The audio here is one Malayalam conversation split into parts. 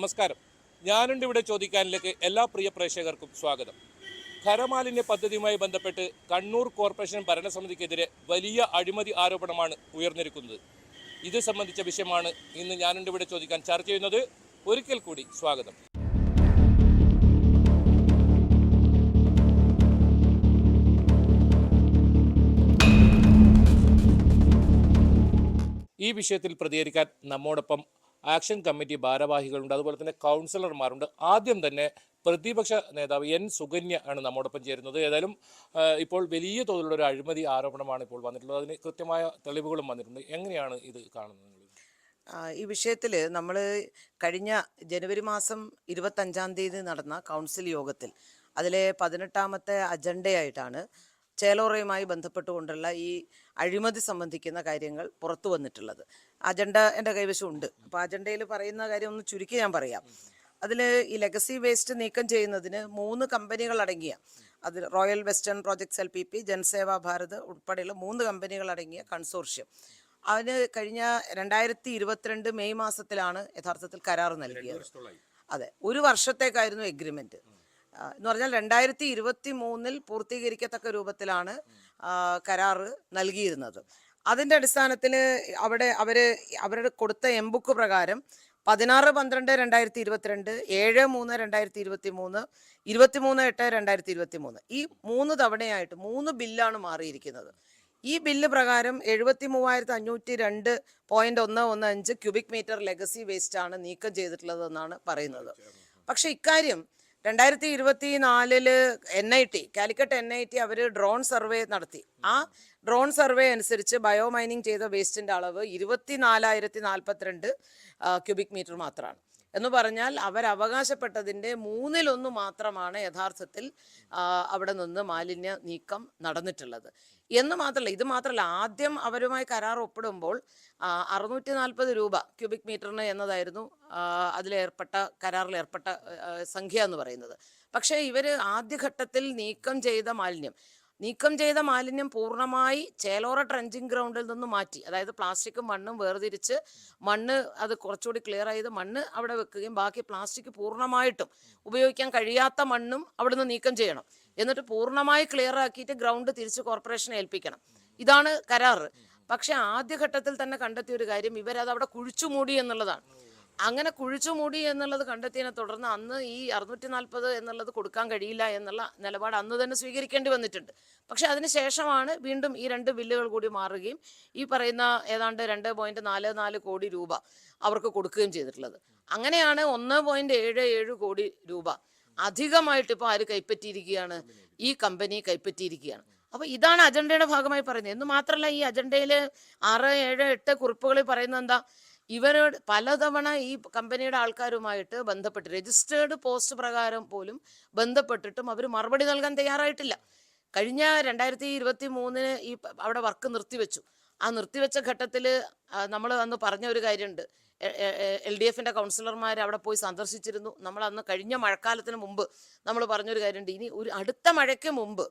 നമസ്കാരം. ഞാനുണ്ട് ഇവിടെ ചോദിക്കാനിലേക്ക് എല്ലാ പ്രിയ പ്രേക്ഷകർക്കും സ്വാഗതം. ഖരമാലിന്യ പദ്ധതിയുമായി ബന്ധപ്പെട്ട് കണ്ണൂർ കോർപ്പറേഷൻ ഭരണസമിതിക്കെതിരെ വലിയ അഴിമതി ആരോപണമാണ് ഉയർന്നിരിക്കുന്നത്. ഇത് സംബന്ധിച്ച വിഷയമാണ് ഇന്ന് ഞാനുണ്ട് ഇവിടെ ചോദിക്കാൻ ചർച്ച ചെയ്യുന്നത്. ഒരിക്കൽ കൂടി സ്വാഗതം. ഈ വിഷയത്തിൽ പ്രതികരിക്കാൻ നമ്മോടൊപ്പം ആക്ഷൻ കമ്മിറ്റി ഭാരവാഹികളുണ്ട്, അതുപോലെ തന്നെ കൗൺസിലർമാരുണ്ട്. ആദ്യം തന്നെ പ്രതിപക്ഷ നേതാവ് എൻ സുകന്യ ആണ് നമ്മോടൊപ്പം ചേരുന്നത്. ഏതായാലും ഇപ്പോൾ വലിയ തോതിലുള്ള ഒരു അഴിമതി ആരോപണമാണ് ഇപ്പോൾ വന്നിട്ടുള്ളത്. അതിന് കൃത്യമായ തെളിവുകളും വന്നിട്ടുണ്ട്. എങ്ങനെയാണ് ഇത് കാണുന്നത്? ഈ വിഷയത്തിൽ നമ്മൾ കഴിഞ്ഞ ജനുവരി മാസം 25-ാം തീയതി നടന്ന കൗൺസിൽ യോഗത്തിൽ അതിലെ 18-ാമത്തെ അജണ്ടയായിട്ടാണ് ചേലോറയുമായി ബന്ധപ്പെട്ടുകൊണ്ടുള്ള ഈ അഴിമതി സംബന്ധിക്കുന്ന കാര്യങ്ങൾ പുറത്തു വന്നിട്ടുള്ളത്. അജണ്ട എൻ്റെ കൈവശമുണ്ട്. അപ്പോൾ അജണ്ടയിൽ പറയുന്ന കാര്യം ഒന്ന് ചുരുക്കി ഞാൻ പറയാം. അതിൽ ഈ ലെഗസി വേസ്റ്റ് നീക്കം ചെയ്യുന്നതിന് 3 കമ്പനികൾ അടങ്ങിയ, അത് royal western projects LPP, Janseva Bharat ഉൾപ്പെടെയുള്ള 3 കമ്പനികൾ അടങ്ങിയ കൺസോർഷ്യം അതിന് കഴിഞ്ഞ 2022 മെയ് മാസത്തിലാണ് യഥാർത്ഥത്തിൽ കരാർ നൽകിയത്. അതെ, 1 വർഷത്തേക്കായിരുന്നു എഗ്രിമെൻറ്റ്. എന്ന് പറഞ്ഞാൽ 2023 പൂർത്തീകരിക്കത്തക്ക രൂപത്തിലാണ് കരാർ നൽകിയിരുന്നത്. അതിൻ്റെ അടിസ്ഥാനത്തിൽ അവരുടെ കൊടുത്ത എംബുക്ക് പ്രകാരം 16-12-2022, 7-3-2023, 23-8-2023 ഈ 3 തവണയായിട്ട് 3 ബില്ലാണ് മാറിയിരിക്കുന്നത്. ഈ ബില്ല് പ്രകാരം 73,502.115 ക്യൂബിക് മീറ്റർ ലെഗസി വേസ്റ്റാണ് നീക്കം ചെയ്തിട്ടുള്ളതെന്നാണ് പറയുന്നത്. പക്ഷെ ഇക്കാര്യം 2024 NIT കാലിക്കറ്റ് NIT അവർ ഡ്രോൺ സർവേ നടത്തി. ആ ഡ്രോൺ സർവേ അനുസരിച്ച് ബയോമൈനിങ് ചെയ്ത വേസ്റ്റിൻ്റെ അളവ് 24,042 ക്യൂബിക് മീറ്റർ മാത്രമാണ്. എന്ന് പറഞ്ഞാൽ അവകാശപ്പെട്ടതിൻ്റെ 1/3 മാത്രമാണ് യഥാർത്ഥത്തിൽ അവിടെ നിന്ന് മാലിന്യ നീക്കം നടന്നിട്ടുള്ളത്. എന്ന് മാത്രമല്ല, ഇത് മാത്രമല്ല, ആദ്യം അവരുമായി കരാർ ഒപ്പിടുമ്പോൾ 640 രൂപ ക്യൂബിക് മീറ്ററിന് എന്നതായിരുന്നു കരാറിലേർപ്പെട്ട സംഖ്യ എന്ന് പറയുന്നത്. പക്ഷേ ഇവർ ആദ്യഘട്ടത്തിൽ നീക്കം ചെയ്ത മാലിന്യം പൂർണ്ണമായി ചേലോറ ട്രെഞ്ചിങ് ഗ്രൗണ്ടിൽ നിന്ന് മാറ്റി, അതായത് പ്ലാസ്റ്റിക്കും മണ്ണും വേർതിരിച്ച് മണ്ണ് അത് കുറച്ചുകൂടി ക്ലിയർ ചെയ്ത് മണ്ണ് അവിടെ വെക്കുകയും ബാക്കി പ്ലാസ്റ്റിക് പൂർണ്ണമായിട്ടും ഉപയോഗിക്കാൻ കഴിയാത്ത മണ്ണും അവിടുന്ന് നീക്കം ചെയ്യണം. എന്നിട്ട് പൂർണ്ണമായി ക്ലിയർ ആക്കിയിട്ട് ഗ്രൗണ്ട് തിരിച്ച് കോർപ്പറേഷനെ ഏൽപ്പിക്കണം. ഇതാണ് കരാറ്. പക്ഷെ ആദ്യഘട്ടത്തിൽ തന്നെ കണ്ടെത്തിയ ഒരു കാര്യം, ഇവരത് അവിടെ കുഴിച്ചുമൂടി എന്നുള്ളതാണ്. അങ്ങനെ കുഴിച്ചുമൂടി എന്നുള്ളത് കണ്ടെത്തിയതിനെ തുടർന്ന് അന്ന് ഈ 640 എന്നുള്ളത് കൊടുക്കാൻ കഴിയില്ല എന്നുള്ള നിലപാട് അന്ന് തന്നെ സ്വീകരിക്കേണ്ടി വന്നിട്ടുണ്ട്. പക്ഷെ അതിനുശേഷമാണ് വീണ്ടും ഈ 2 ബില്ലുകൾ കൂടി മാറുകയും ഈ പറയുന്ന ഏതാണ്ട് 2.44 കോടി രൂപ അവർക്ക് കൊടുക്കുകയും ചെയ്തിട്ടുള്ളത്. അങ്ങനെയാണ് 1.77 കോടി രൂപ അധികമായിട്ട് ഇപ്പോൾ ആര് കൈപ്പറ്റിയിരിക്കുകയാണ്? ഈ കമ്പനി കൈപ്പറ്റിയിരിക്കുകയാണ്. അപ്പോൾ ഇതാണ് അജണ്ടയുടെ ഭാഗമായി പറയുന്നത്. എന്ന് മാത്രമല്ല, ഈ അജണ്ടയിൽ 6, 7, 8 കുറിപ്പുകളിൽ പറയുന്നത് എന്താ? ഇവരോട് പലതവണ ഈ കമ്പനിയുടെ ആൾക്കാരുമായിട്ട് ബന്ധപ്പെട്ട് രജിസ്റ്റേർഡ് പോസ്റ്റ് പ്രകാരം പോലും ബന്ധപ്പെട്ടിട്ടും അവർ മറുപടി നൽകാൻ തയ്യാറായിട്ടില്ല. കഴിഞ്ഞ 2023 ഈ അവിടെ വർക്ക് നിർത്തിവെച്ചു. ആ നിർത്തിവെച്ച ഘട്ടത്തിൽ നമ്മൾ അന്ന് പറഞ്ഞ ഒരു കാര്യമുണ്ട്. LDFൻ്റെ കൗൺസിലർമാർ അവിടെ പോയി സന്ദർശിച്ചിരുന്നു. നമ്മൾ അന്ന് കഴിഞ്ഞ മഴക്കാലത്തിന് മുമ്പ് നമ്മൾ പറഞ്ഞൊരു കാര്യമുണ്ട്, ഇനി ഒരു അടുത്ത മഴയ്ക്ക് മുമ്പ്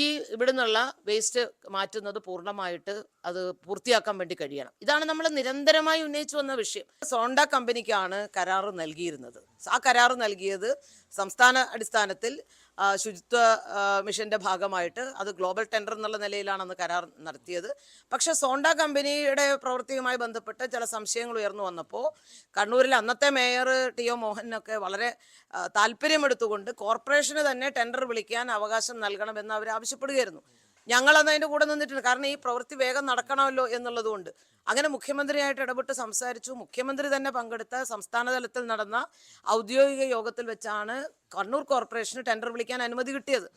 ഈ ഇവിടെ നിന്നുള്ള വേസ്റ്റ് മാറ്റുന്നത് പൂർണ്ണമായിട്ട് അത് പൂർത്തിയാക്കാൻ വേണ്ടി കഴിയണം. ഇതാണ് നമ്മൾ നിരന്തരമായി ഉന്നയിച്ചു വന്ന വിഷയം. സോണ്ട കമ്പനിക്കാണ് കരാർ നൽകിയിരുന്നത്. ആ കരാർ നൽകിയത് സംസ്ഥാന അടിസ്ഥാനത്തിൽ ശുചിത്വ മിഷന്റെ ഭാഗമായിട്ട് അത് ഗ്ലോബൽ ടെൻഡർ എന്നുള്ള നിലയിലാണ് അന്ന് കരാർ നടത്തിയത്. പക്ഷെ സോണ്ട കമ്പനിയുടെ പ്രവൃത്തിയുമായി ബന്ധപ്പെട്ട് ചില സംശയങ്ങൾ ഉയർന്നു വന്നപ്പോൾ കണ്ണൂരിലെ അന്നത്തെ മേയർ TO മോഹനൊക്കെ വളരെ താല്പര്യമെടുത്തുകൊണ്ട് കോർപ്പറേഷന് തന്നെ ടെൻഡർ വിളിക്കാൻ അവകാശം നൽകണമെന്ന് അവർ ആവശ്യപ്പെടുകയായിരുന്നു. ഞങ്ങളന്ന് അതിൻ്റെ കൂടെ നിന്നിട്ടുണ്ട്. കാരണം ഈ പ്രവൃത്തി വേഗം നടക്കണമല്ലോ എന്നുള്ളതുകൊണ്ട് അങ്ങനെ മുഖ്യമന്ത്രിയായിട്ട് ഇടപെട്ട് സംസാരിച്ചു. മുഖ്യമന്ത്രി തന്നെ പങ്കെടുത്ത സംസ്ഥാന തലത്തിൽ നടന്ന ഔദ്യോഗിക യോഗത്തിൽ വെച്ചാണ് കണ്ണൂർ കോർപ്പറേഷന് ടെൻഡർ വിളിക്കാൻ അനുമതി കിട്ടിയത്.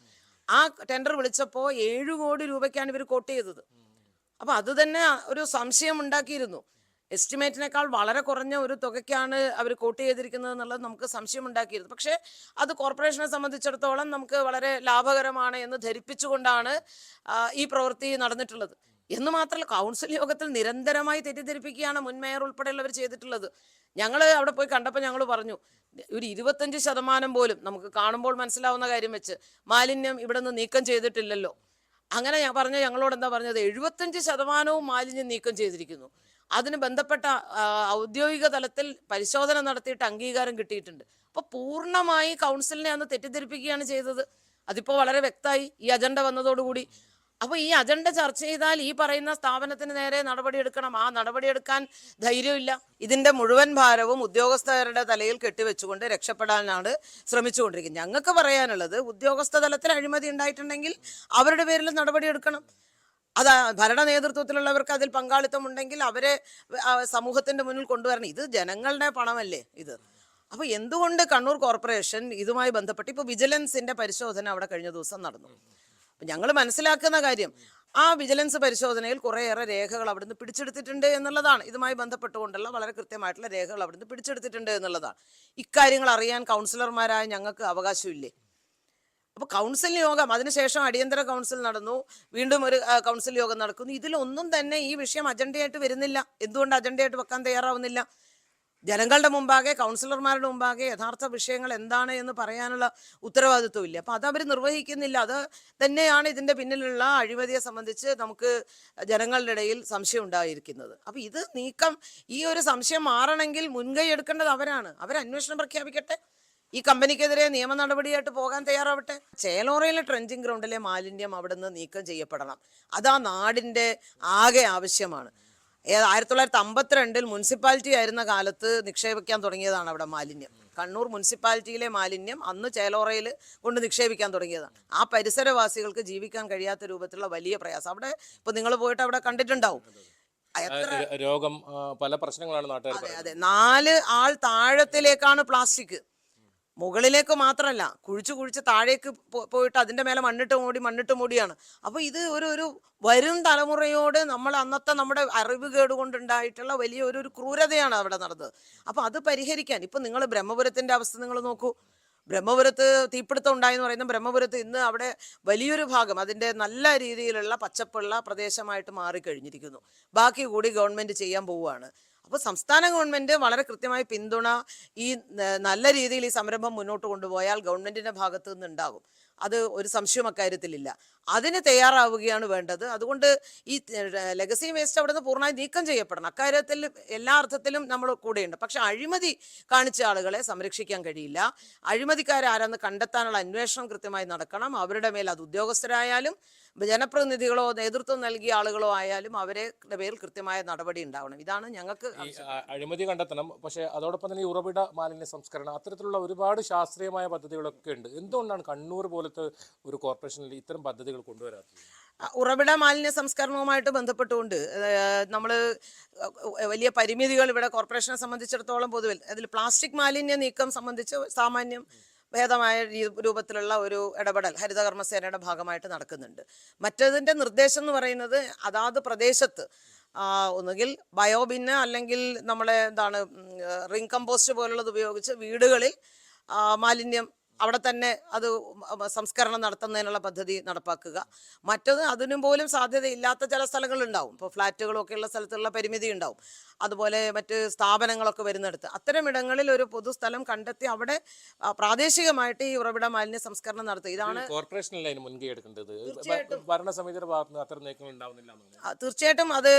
ആ ടെൻഡർ വിളിച്ചപ്പോൾ 7 കോടി രൂപയ്ക്കാണ് ഇവർ കോട്ട് ചെയ്തത്. അപ്പോൾ അത് തന്നെ ഒരു സംശയം ഉണ്ടാക്കിയിരുന്നു. എസ്റ്റിമേറ്റിനേക്കാൾ വളരെ കുറഞ്ഞ ഒരു തുകയ്ക്കാണ് അവർ കോട്ട് ചെയ്തിരിക്കുന്നത് എന്നുള്ളത് നമുക്ക് സംശയം ഉണ്ടാക്കിയിരുന്നു. പക്ഷേ അത് കോർപ്പറേഷനെ സംബന്ധിച്ചിടത്തോളം നമുക്ക് വളരെ ലാഭകരമാണ് എന്ന് ധരിപ്പിച്ചുകൊണ്ടാണ് ഈ പ്രവൃത്തി നടന്നിട്ടുള്ളത്. എന്ന് മാത്രമല്ല, കൗൺസിൽ യോഗത്തിൽ നിരന്തരമായി തെറ്റിദ്ധരിപ്പിക്കുകയാണ് മുൻ മേയർ ഉൾപ്പെടെയുള്ളവർ ചെയ്തിട്ടുള്ളത്. ഞങ്ങൾ അവിടെ പോയി കണ്ടപ്പോൾ ഞങ്ങൾ പറഞ്ഞു, ഒരു 25% പോലും നമുക്ക് കാണുമ്പോൾ മനസ്സിലാവുന്ന കാര്യം വെച്ച് മാലിന്യം ഇവിടെ നിന്ന് നീക്കം ചെയ്തിട്ടില്ലല്ലോ. അങ്ങനെ ഞാൻ ഞങ്ങളോട് എന്താ പറഞ്ഞത്? 75% മാലിന്യം നീക്കം ചെയ്തിരിക്കുന്നു. അതിന് ബന്ധപ്പെട്ട ഔദ്യോഗിക തലത്തിൽ പരിശോധന നടത്തിയിട്ട് അംഗീകാരം കിട്ടിയിട്ടുണ്ട്. അപ്പോൾ പൂർണ്ണമായി കൗൺസിലിനെ അന്ന് തെറ്റിദ്ധരിപ്പിക്കുകയാണ് ചെയ്തത്. അതിപ്പോൾ വളരെ വ്യക്തമായി ഈ അജണ്ട വന്നതോടുകൂടി. അപ്പോൾ ഈ അജണ്ട ചർച്ച ചെയ്താൽ ഈ പറയുന്ന സ്ഥാപനത്തിന് നേരെ നടപടിയെടുക്കണം. ആ നടപടിയെടുക്കാൻ ധൈര്യമില്ല. ഇതിന്റെ മുഴുവൻ ഭാരവും ഉദ്യോഗസ്ഥരുടെ തലയിൽ കെട്ടിവെച്ചുകൊണ്ട് രക്ഷപ്പെടാനാണ് ശ്രമിച്ചുകൊണ്ടിരിക്കുന്നത്. ഞങ്ങൾക്ക് പറയാനുള്ളത്, ഉദ്യോഗസ്ഥ തലത്തിൽ അഴിമതി ഉണ്ടായിട്ടുണ്ടെങ്കിൽ അവരുടെ പേരിൽ നടപടിയെടുക്കണം. അത് ഭരണ നേതൃത്വത്തിലുള്ളവർക്ക് അതിൽ പങ്കാളിത്തം ഉണ്ടെങ്കിൽ അവരെ സമൂഹത്തിന്റെ മുന്നിൽ കൊണ്ടുവരണം. ഇത് ജനങ്ങളുടെ പണമല്ലേ ഇത്. അപ്പോൾ എന്തുകൊണ്ട് കണ്ണൂർ കോർപ്പറേഷൻ ഇതുമായി ബന്ധപ്പെട്ട് ഇപ്പോൾ വിജിലൻസിന്റെ പരിശോധന അവിടെ കഴിഞ്ഞ ദിവസം നടന്നു. അപ്പം ഞങ്ങൾ മനസ്സിലാക്കുന്ന കാര്യം, ആ വിജിലൻസ് പരിശോധനയിൽ കുറേയേറെ രേഖകൾ അവിടുന്ന് പിടിച്ചെടുത്തിട്ടുണ്ട് എന്നുള്ളതാണ്. ഇതുമായി ബന്ധപ്പെട്ടുകൊണ്ടുള്ള വളരെ കൃത്യമായിട്ടുള്ള രേഖകൾ അവിടുന്ന് പിടിച്ചെടുത്തിട്ടുണ്ട് എന്നുള്ളതാണ്. ഇക്കാര്യങ്ങൾ അറിയാൻ കൗൺസിലർമാരായ ഞങ്ങൾക്ക് അവകാശമില്ലേ? അപ്പോൾ കൗൺസിൽ യോഗം, അതിനുശേഷം അടിയന്തര കൗൺസിൽ നടന്നു, വീണ്ടും ഒരു കൗൺസിൽ യോഗം നടക്കുന്നു. ഇതിലൊന്നും തന്നെ ഈ വിഷയം അജണ്ടയായിട്ട് വരുന്നില്ല. എന്തുകൊണ്ട് അജണ്ടയായിട്ട് വെക്കാൻ തയ്യാറാവുന്നില്ല? ജനങ്ങളുടെ മുമ്പാകെ, കൗൺസിലർമാരുടെ മുമ്പാകെ യഥാർത്ഥ വിഷയങ്ങൾ എന്താണ് എന്ന് പറയാനുള്ള ഉത്തരവാദിത്വം ഇല്ല. അപ്പം അതവർ നിർവഹിക്കുന്നില്ല. അത് തന്നെയാണ് ഇതിൻ്റെ പിന്നിലുള്ള അഴിമതിയെ സംബന്ധിച്ച് നമുക്ക് ജനങ്ങളുടെ ഇടയിൽ സംശയം ഉണ്ടായിരിക്കുന്നത്. അപ്പം ഇത് നീക്കം, ഈ ഒരു സംശയം മാറണമെങ്കിൽ മുൻകൈ എടുക്കേണ്ടത് അവരാണ്. അന്വേഷണം പ്രഖ്യാപിക്കട്ടെ. ഈ കമ്പനിക്കെതിരെ നിയമ നടപടിയായിട്ട് പോകാൻ തയ്യാറാവട്ടെ. ചേലോറയിലെ ട്രെഞ്ചിങ് ഗ്രൗണ്ടിലെ മാലിന്യം അവിടെ നിന്ന് നീക്കം ചെയ്യപ്പെടണം. അതാ നാടിൻ്റെ ആകെ ആവശ്യമാണ്. 1952 മുനിസിപ്പാലിറ്റി ആയിരുന്ന കാലത്ത് നിക്ഷേപിക്കാൻ തുടങ്ങിയതാണ് അവിടെ മാലിന്യം. കണ്ണൂർ മുനിസിപ്പാലിറ്റിയിലെ മാലിന്യം അന്ന് ചേലോറയിൽ കൊണ്ട് നിക്ഷേപിക്കാൻ തുടങ്ങിയതാണ്. ആ പരിസരവാസികൾക്ക് ജീവിക്കാൻ കഴിയാത്ത രൂപത്തിലുള്ള വലിയ പ്രയാസം അവിടെ, ഇപ്പൊ നിങ്ങൾ പോയിട്ട് അവിടെ കണ്ടിട്ടുണ്ടാവും. രോഗം, പല പ്രശ്നങ്ങളാണ് നാട്ടുകാർ. അതെ, 4 ആൾ താഴത്തിലേക്കാണ് പ്ലാസ്റ്റിക്. മുകളിലേക്ക് മാത്രമല്ല, കുഴിച്ച് താഴേക്ക് പോയിട്ട് അതിൻ്റെ മേലെ മണ്ണിട്ട് മൂടിയാണ്. അപ്പോൾ ഇത് ഒരു വരും തലമുറയോട് നമ്മൾ അന്നത്തെ നമ്മുടെ അറിവ് കേടുകൊണ്ടുണ്ടായിട്ടുള്ള വലിയ ഒരു ക്രൂരതയാണ് അവിടെ നടന്നത്. അപ്പോൾ അത് പരിഹരിക്കാൻ, ഇപ്പം നിങ്ങൾ ബ്രഹ്മപുരത്തിൻ്റെ അവസ്ഥ നിങ്ങൾ നോക്കൂ. ബ്രഹ്മപുരത്ത് തീപിടുത്തം ഉണ്ടായെന്ന് പറയുന്ന ബ്രഹ്മപുരത്ത് ഇന്ന് അവിടെ വലിയൊരു ഭാഗം അതിൻ്റെ നല്ല രീതിയിലുള്ള പച്ചപ്പുള്ള പ്രദേശമായിട്ട് മാറിക്കഴിഞ്ഞിരിക്കുന്നു. ബാക്കി കൂടി ഗവൺമെൻറ് ചെയ്യാൻ പോവുകയാണ്. അപ്പോൾ സംസ്ഥാന ഗവൺമെൻറ് വളരെ കൃത്യമായി പിന്തുണ, ഈ നല്ല രീതിയിൽ ഈ സംരംഭം മുന്നോട്ട് കൊണ്ടുപോയാൽ ഗവൺമെൻറ്റിൻ്റെ ഭാഗത്തു നിന്നുണ്ടാകും. അത് ഒരു സംശയം അക്കാര്യത്തിലില്ല. അതിന് തയ്യാറാവുകയാണ് വേണ്ടത്. അതുകൊണ്ട് ഈ ലെഗസി വേസ്റ്റ് അവിടെ നിന്ന് പൂർണ്ണമായി നീക്കം ചെയ്യപ്പെടണം. അക്കാര്യത്തിൽ എല്ലാ അർത്ഥത്തിലും നമ്മൾ കൂടെയുണ്ട്. പക്ഷെ അഴിമതി കാണിച്ച ആളുകളെ സംരക്ഷിക്കാൻ കഴിയില്ല. അഴിമതിക്കാരാരെന്ന് കണ്ടെത്താനുള്ള അന്വേഷണം കൃത്യമായി നടക്കണം. അവരുടെ മേൽ അത് ഉദ്യോഗസ്ഥരായാലും ജനപ്രതിനിധികളോ നേതൃത്വം നൽകിയ ആളുകളോ ആയാലും അവരെ പേരിൽ കൃത്യമായ നടപടി ഉണ്ടാവണം. ഇതാണ് ഞങ്ങൾക്ക്. അഴിമതി കണ്ടെത്തണം. പക്ഷേ അതോടൊപ്പം തന്നെ ഈ ഉറവിട മാലിന്യ സംസ്കരണം, അത്തരത്തിലുള്ള ഒരുപാട് ശാസ്ത്രീയമായ പദ്ധതികളൊക്കെ ഉണ്ട്. എന്തുകൊണ്ടാണ് കണ്ണൂർ പോലത്തെ ഒരു കോർപ്പറേഷനിൽ ഇത്തരം പദ്ധതികൾ കൊണ്ടുവരാത്തത്? ഉറവിട മാലിന്യ സംസ്കരണവുമായിട്ട് ബന്ധപ്പെട്ടുകൊണ്ട് നമ്മൾ വലിയ പരിമിതികൾ ഇവിടെ കോർപ്പറേഷനെ സംബന്ധിച്ചിടത്തോളം പൊതുവിൽ അതിൽ പ്ലാസ്റ്റിക് മാലിന്യ നീക്കം സംബന്ധിച്ച് സാമാന്യം ഭേദമായ രൂപത്തിലുള്ള ഒരു ഇടപെടൽ ഹരിതകർമ്മസേനയുടെ ഭാഗമായിട്ട് നടക്കുന്നുണ്ട്. മറ്റതിൻ്റെ നിർദ്ദേശം എന്ന് പറയുന്നത് അതാത് പ്രദേശത്ത് ഒന്നുകിൽ ബയോബിന്ന് അല്ലെങ്കിൽ നമ്മളെ റിംഗ് കമ്പോസ്റ്റ് പോലുള്ളത് ഉപയോഗിച്ച് വീടുകളിൽ മാലിന്യം അവിടെ തന്നെ അത് സംസ്കരണം നടത്തുന്നതിനുള്ള പദ്ധതി നടപ്പാക്കുക. മറ്റത് അതിനും പോലും സാധ്യതയില്ലാത്ത ചില സ്ഥലങ്ങളുണ്ടാവും. ഇപ്പോൾ ഫ്ലാറ്റുകളൊക്കെ ഉള്ള സ്ഥലത്തുള്ള പരിമിതി ഉണ്ടാവും. അതുപോലെ മറ്റ് സ്ഥാപനങ്ങളൊക്കെ വരുന്നിടത്ത് അത്തരമിടങ്ങളിൽ ഒരു പൊതുസ്ഥലം കണ്ടെത്തി അവിടെ പ്രാദേശികമായിട്ട് ഈ ഉറവിട മാലിന്യ സംസ്കരണം നടത്തുക. ഇതാണ് കോർപ്പറേഷനിൽ മുൻകൈ എടുക്കേണ്ടത്. ഭരണസമിതിയുടെ ഭാഗത്ത് അത്തരം നീക്കങ്ങൾ ഉണ്ടാവുന്നില്ല. തീർച്ചയായിട്ടും അത്